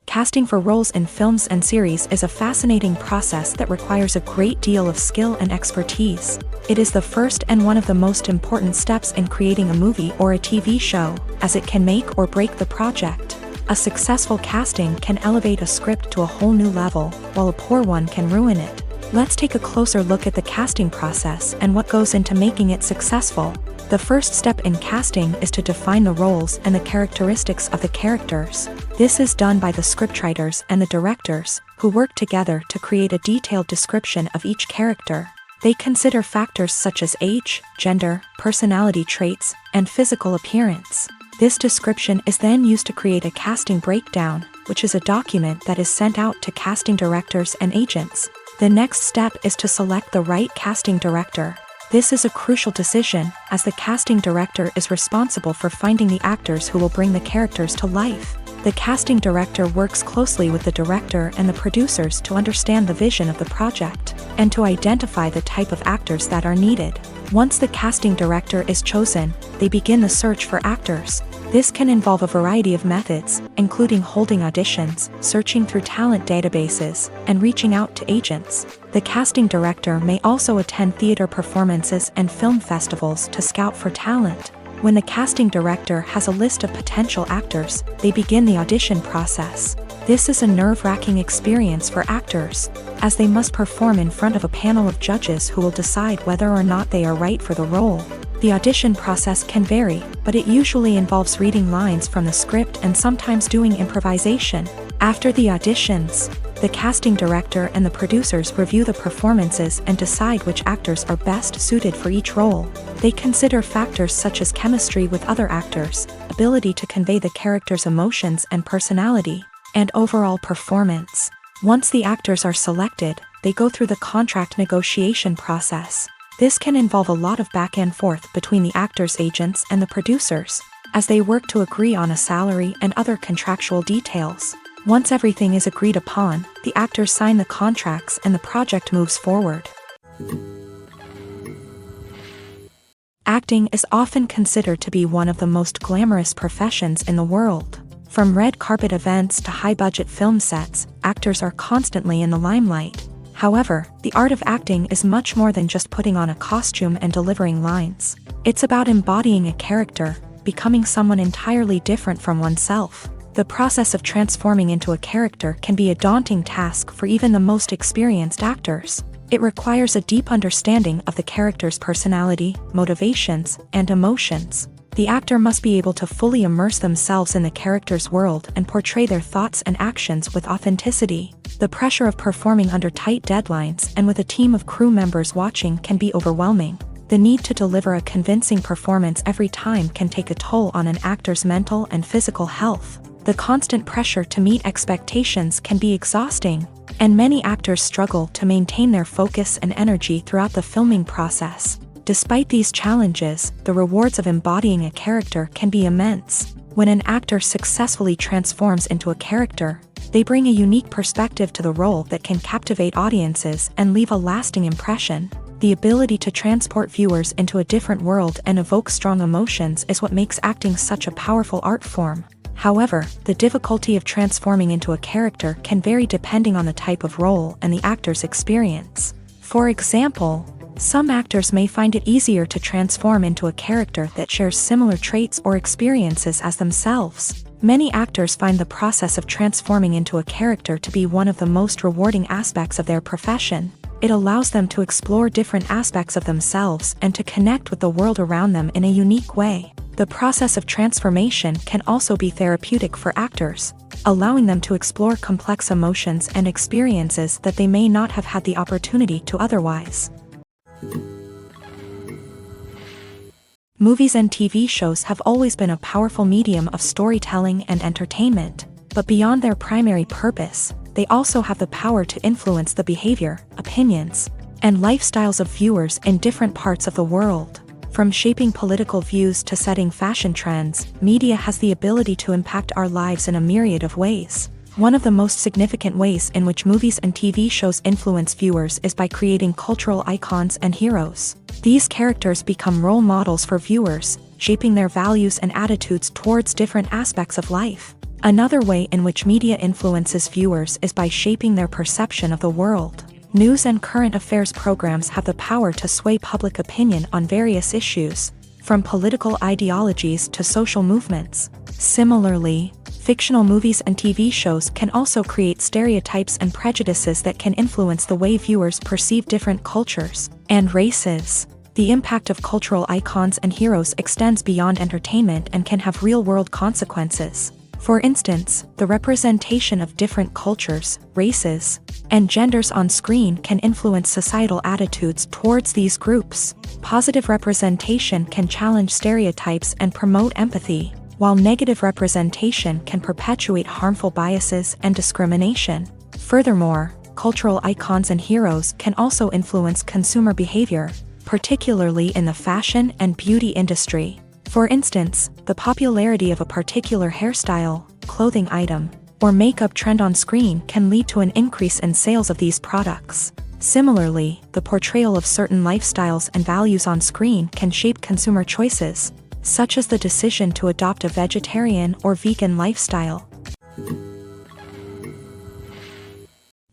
Casting for roles in films and series is a fascinating process that requires a great deal of skill and expertise. It is the first and one of the most important steps in creating a movie or a TV show, as it can make or break the project. A successful casting can elevate a script to a whole new level, while a poor one can ruin it. Let's take a closer look at the casting process and what goes into making it successful. The first step in casting is to define the roles and the characteristics of the characters. This is done by the scriptwriters and the directors, who work together to create a detailed description of each character. They consider factors such as age, gender, personality traits, and physical appearance. This description is then used to create a casting breakdown, which is a document that is sent out to casting directors and agents. The next step is to select the right casting director. This is a crucial decision, as the casting director is responsible for finding the actors who will bring the characters to life. The casting director works closely with the director and the producers to understand the vision of the project, and to identify the type of actors that are needed. Once the casting director is chosen, they begin the search for actors. This can involve a variety of methods, including holding auditions, searching through talent databases, and reaching out to agents. The casting director may also attend theater performances and film festivals to scout for talent. When the casting director has a list of potential actors, they begin the audition process. This is a nerve-wracking experience for actors, as they must perform in front of a panel of judges who will decide whether or not they are right for the role. The audition process can vary, but it usually involves reading lines from the script and sometimes doing improvisation. After the auditions, the casting director and the producers review the performances and decide which actors are best suited for each role. They consider factors such as chemistry with other actors, ability to convey the character's emotions and personality, and overall performance. Once the actors are selected, they go through the contract negotiation process. This can involve a lot of back and forth between the actors' agents and the producers, as they work to agree on a salary and other contractual details. Once everything is agreed upon, the actors sign the contracts and the project moves forward. Acting is often considered to be one of the most glamorous professions in the world. From red carpet events to high-budget film sets, actors are constantly in the limelight. However, the art of acting is much more than just putting on a costume and delivering lines. It's about embodying a character, becoming someone entirely different from oneself. The process of transforming into a character can be a daunting task for even the most experienced actors. It requires a deep understanding of the character's personality, motivations, and emotions. The actor must be able to fully immerse themselves in the character's world and portray their thoughts and actions with authenticity. The pressure of performing under tight deadlines and with a team of crew members watching can be overwhelming. The need to deliver a convincing performance every time can take a toll on an actor's mental and physical health. The constant pressure to meet expectations can be exhausting, and many actors struggle to maintain their focus and energy throughout the filming process. Despite these challenges, the rewards of embodying a character can be immense. When an actor successfully transforms into a character, they bring a unique perspective to the role that can captivate audiences and leave a lasting impression. The ability to transport viewers into a different world and evoke strong emotions is what makes acting such a powerful art form. However, the difficulty of transforming into a character can vary depending on the type of role and the actor's experience. For example, some actors may find it easier to transform into a character that shares similar traits or experiences as themselves. Many actors find the process of transforming into a character to be one of the most rewarding aspects of their profession. It allows them to explore different aspects of themselves and to connect with the world around them in a unique way. The process of transformation can also be therapeutic for actors, allowing them to explore complex emotions and experiences that they may not have had the opportunity to otherwise. Movies and TV shows have always been a powerful medium of storytelling and entertainment, but beyond their primary purpose, they also have the power to influence the behavior, opinions, and lifestyles of viewers in different parts of the world. From shaping political views to setting fashion trends, media has the ability to impact our lives in a myriad of ways. One of the most significant ways in which movies and TV shows influence viewers is by creating cultural icons and heroes. These characters become role models for viewers, shaping their values and attitudes towards different aspects of life. Another way in which media influences viewers is by shaping their perception of the world. News and current affairs programs have the power to sway public opinion on various issues, from political ideologies to social movements. Similarly, fictional movies and TV shows can also create stereotypes and prejudices that can influence the way viewers perceive different cultures and races. The impact of cultural icons and heroes extends beyond entertainment and can have real-world consequences. For instance, the representation of different cultures, races, and genders on screen can influence societal attitudes towards these groups. Positive representation can challenge stereotypes and promote empathy, while negative representation can perpetuate harmful biases and discrimination. Furthermore, cultural icons and heroes can also influence consumer behavior, particularly in the fashion and beauty industry. For instance, the popularity of a particular hairstyle, clothing item, or makeup trend on screen can lead to an increase in sales of these products. Similarly, the portrayal of certain lifestyles and values on screen can shape consumer choices, such as the decision to adopt a vegetarian or vegan lifestyle.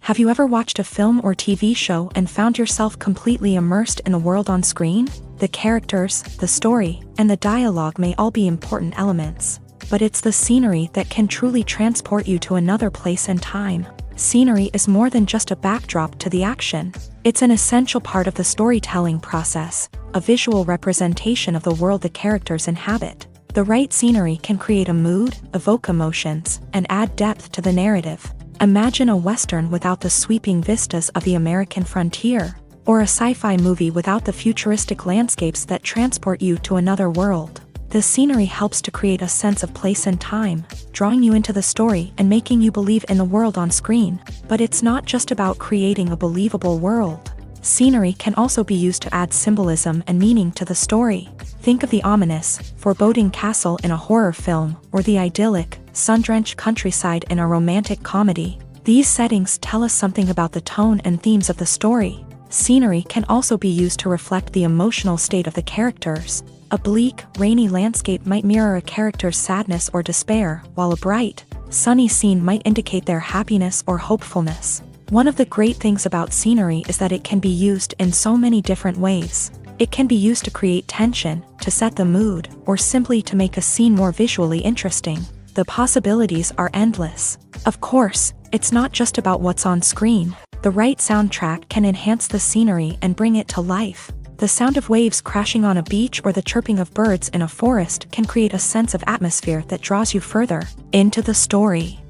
Have you ever watched a film or TV show and found yourself completely immersed in the world on screen? The characters, the story, and the dialogue may all be important elements, but it's the scenery that can truly transport you to another place and time. Scenery is more than just a backdrop to the action. It's an essential part of the storytelling process, a visual representation of the world the characters inhabit. The right scenery can create a mood, evoke emotions, and add depth to the narrative. Imagine a Western without the sweeping vistas of the American frontier, or a sci-fi movie without the futuristic landscapes that transport you to another world. The scenery helps to create a sense of place and time, drawing you into the story and making you believe in the world on screen. But it's not just about creating a believable world. Scenery can also be used to add symbolism and meaning to the story. Think of the ominous, foreboding castle in a horror film, or the idyllic, sun-drenched countryside in a romantic comedy. These settings tell us something about the tone and themes of the story. Scenery can also be used to reflect the emotional state of the characters. A bleak, rainy landscape might mirror a character's sadness or despair, while a bright, sunny scene might indicate their happiness or hopefulness. One of the great things about scenery is that it can be used in so many different ways. It can be used to create tension, to set the mood, or simply to make a scene more visually interesting. The possibilities are endless. Of course, it's not just about what's on screen. The right soundtrack can enhance the scenery and bring it to life. The sound of waves crashing on a beach or the chirping of birds in a forest can create a sense of atmosphere that draws you further into the story.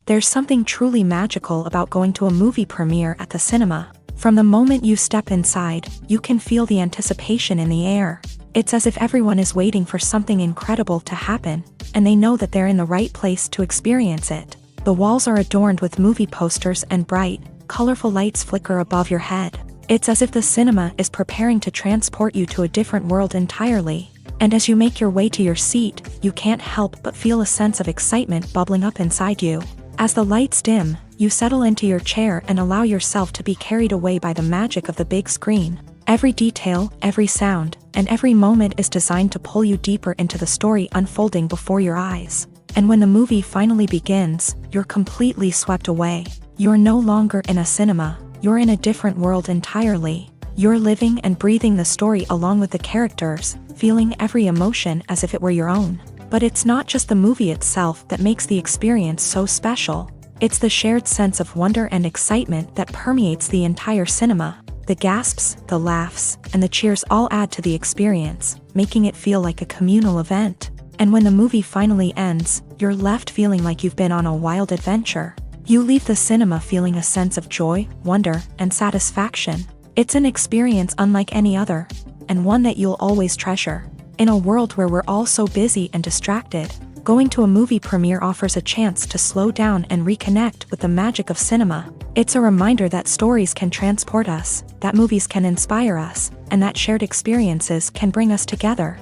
There's something truly magical about going to a movie premiere at the cinema. From the moment you step inside, you can feel the anticipation in the air. It's as if everyone is waiting for something incredible to happen, and they know that they're in the right place to experience it. The walls are adorned with movie posters and bright, colorful lights flicker above your head. It's as if the cinema is preparing to transport you to a different world entirely. And as you make your way to your seat, you can't help but feel a sense of excitement bubbling up inside you. As the lights dim, you settle into your chair and allow yourself to be carried away by the magic of the big screen. Every detail, every sound, and every moment is designed to pull you deeper into the story unfolding before your eyes. And when the movie finally begins, you're completely swept away. You're no longer in a cinema, you're in a different world entirely. You're living and breathing the story along with the characters, feeling every emotion as if it were your own. But it's not just the movie itself that makes the experience so special. It's the shared sense of wonder and excitement that permeates the entire cinema. The gasps, the laughs, and the cheers all add to the experience, making it feel like a communal event. And when the movie finally ends, you're left feeling like you've been on a wild adventure. You leave the cinema feeling a sense of joy, wonder, and satisfaction. It's an experience unlike any other, and one that you'll always treasure. In a world where we're all so busy and distracted, going to a movie premiere offers a chance to slow down and reconnect with the magic of cinema. It's a reminder that stories can transport us, that movies can inspire us, and that shared experiences can bring us together.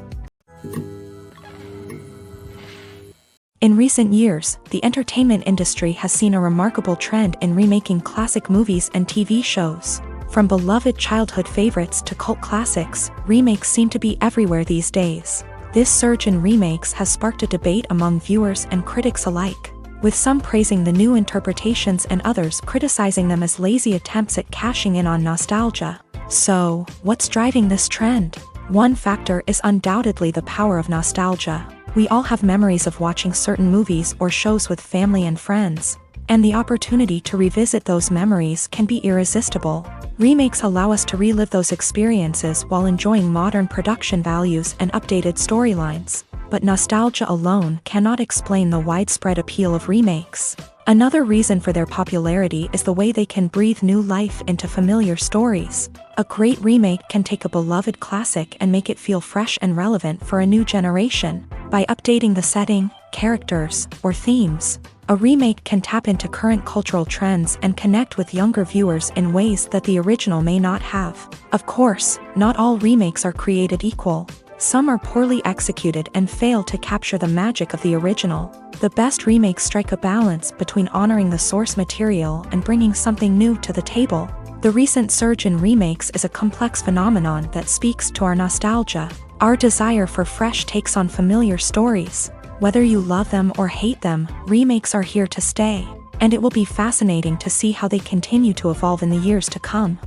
In recent years, the entertainment industry has seen a remarkable trend in remaking classic movies and TV shows. From beloved childhood favorites to cult classics, remakes seem to be everywhere these days. This surge in remakes has sparked a debate among viewers and critics alike, with some praising the new interpretations and others criticizing them as lazy attempts at cashing in on nostalgia. So, what's driving this trend? One factor is undoubtedly the power of nostalgia. We all have memories of watching certain movies or shows with family and friends, and the opportunity to revisit those memories can be irresistible. Remakes allow us to relive those experiences while enjoying modern production values and updated storylines. But nostalgia alone cannot explain the widespread appeal of remakes. Another reason for their popularity is the way they can breathe new life into familiar stories. A great remake can take a beloved classic and make it feel fresh and relevant for a new generation. By updating the setting, characters, or themes, a remake can tap into current cultural trends and connect with younger viewers in ways that the original may not have. Of course, not all remakes are created equal. Some are poorly executed and fail to capture the magic of the original. The best remakes strike a balance between honoring the source material and bringing something new to the table. The recent surge in remakes is a complex phenomenon that speaks to our nostalgia, our desire for fresh takes on familiar stories. Whether you love them or hate them, remakes are here to stay, and it will be fascinating to see how they continue to evolve in the years to come.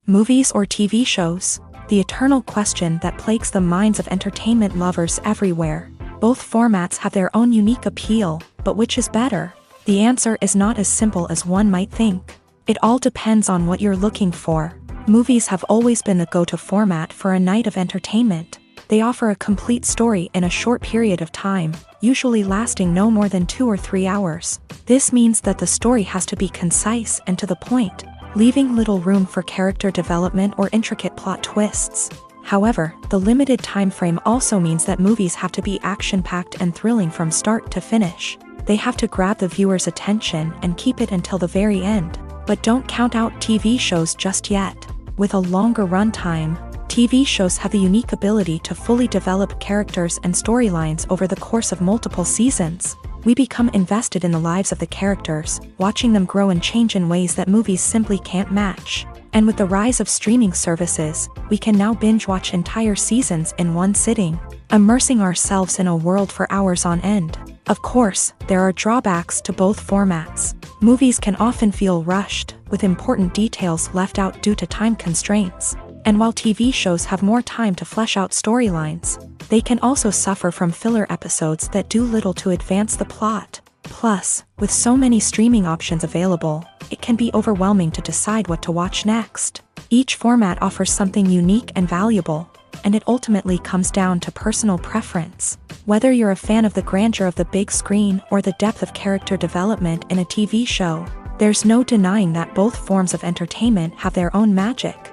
Movies or TV shows? The eternal question that plagues the minds of entertainment lovers everywhere. Both formats have their own unique appeal, but which is better? The answer is not as simple as one might think. It all depends on what you're looking for. Movies have always been the go-to format for a night of entertainment. They offer a complete story in a short period of time, usually lasting no more than 2 or 3 hours. This means that the story has to be concise and to the point, leaving little room for character development or intricate plot twists. However, the limited time frame also means that movies have to be action-packed and thrilling from start to finish. They have to grab the viewer's attention and keep it until the very end. But don't count out TV shows just yet. With a longer runtime, TV shows have the unique ability to fully develop characters and storylines over the course of multiple seasons. We become invested in the lives of the characters, watching them grow and change in ways that movies simply can't match. And with the rise of streaming services, we can now binge-watch entire seasons in one sitting, immersing ourselves in a world for hours on end. Of course, there are drawbacks to both formats. Movies can often feel rushed, with important details left out due to time constraints. And while TV shows have more time to flesh out storylines, they can also suffer from filler episodes that do little to advance the plot. Plus, with so many streaming options available, it can be overwhelming to decide what to watch next. Each format offers something unique and valuable, and it ultimately comes down to personal preference. Whether you're a fan of the grandeur of the big screen or the depth of character development in a TV show, there's no denying that both forms of entertainment have their own magic.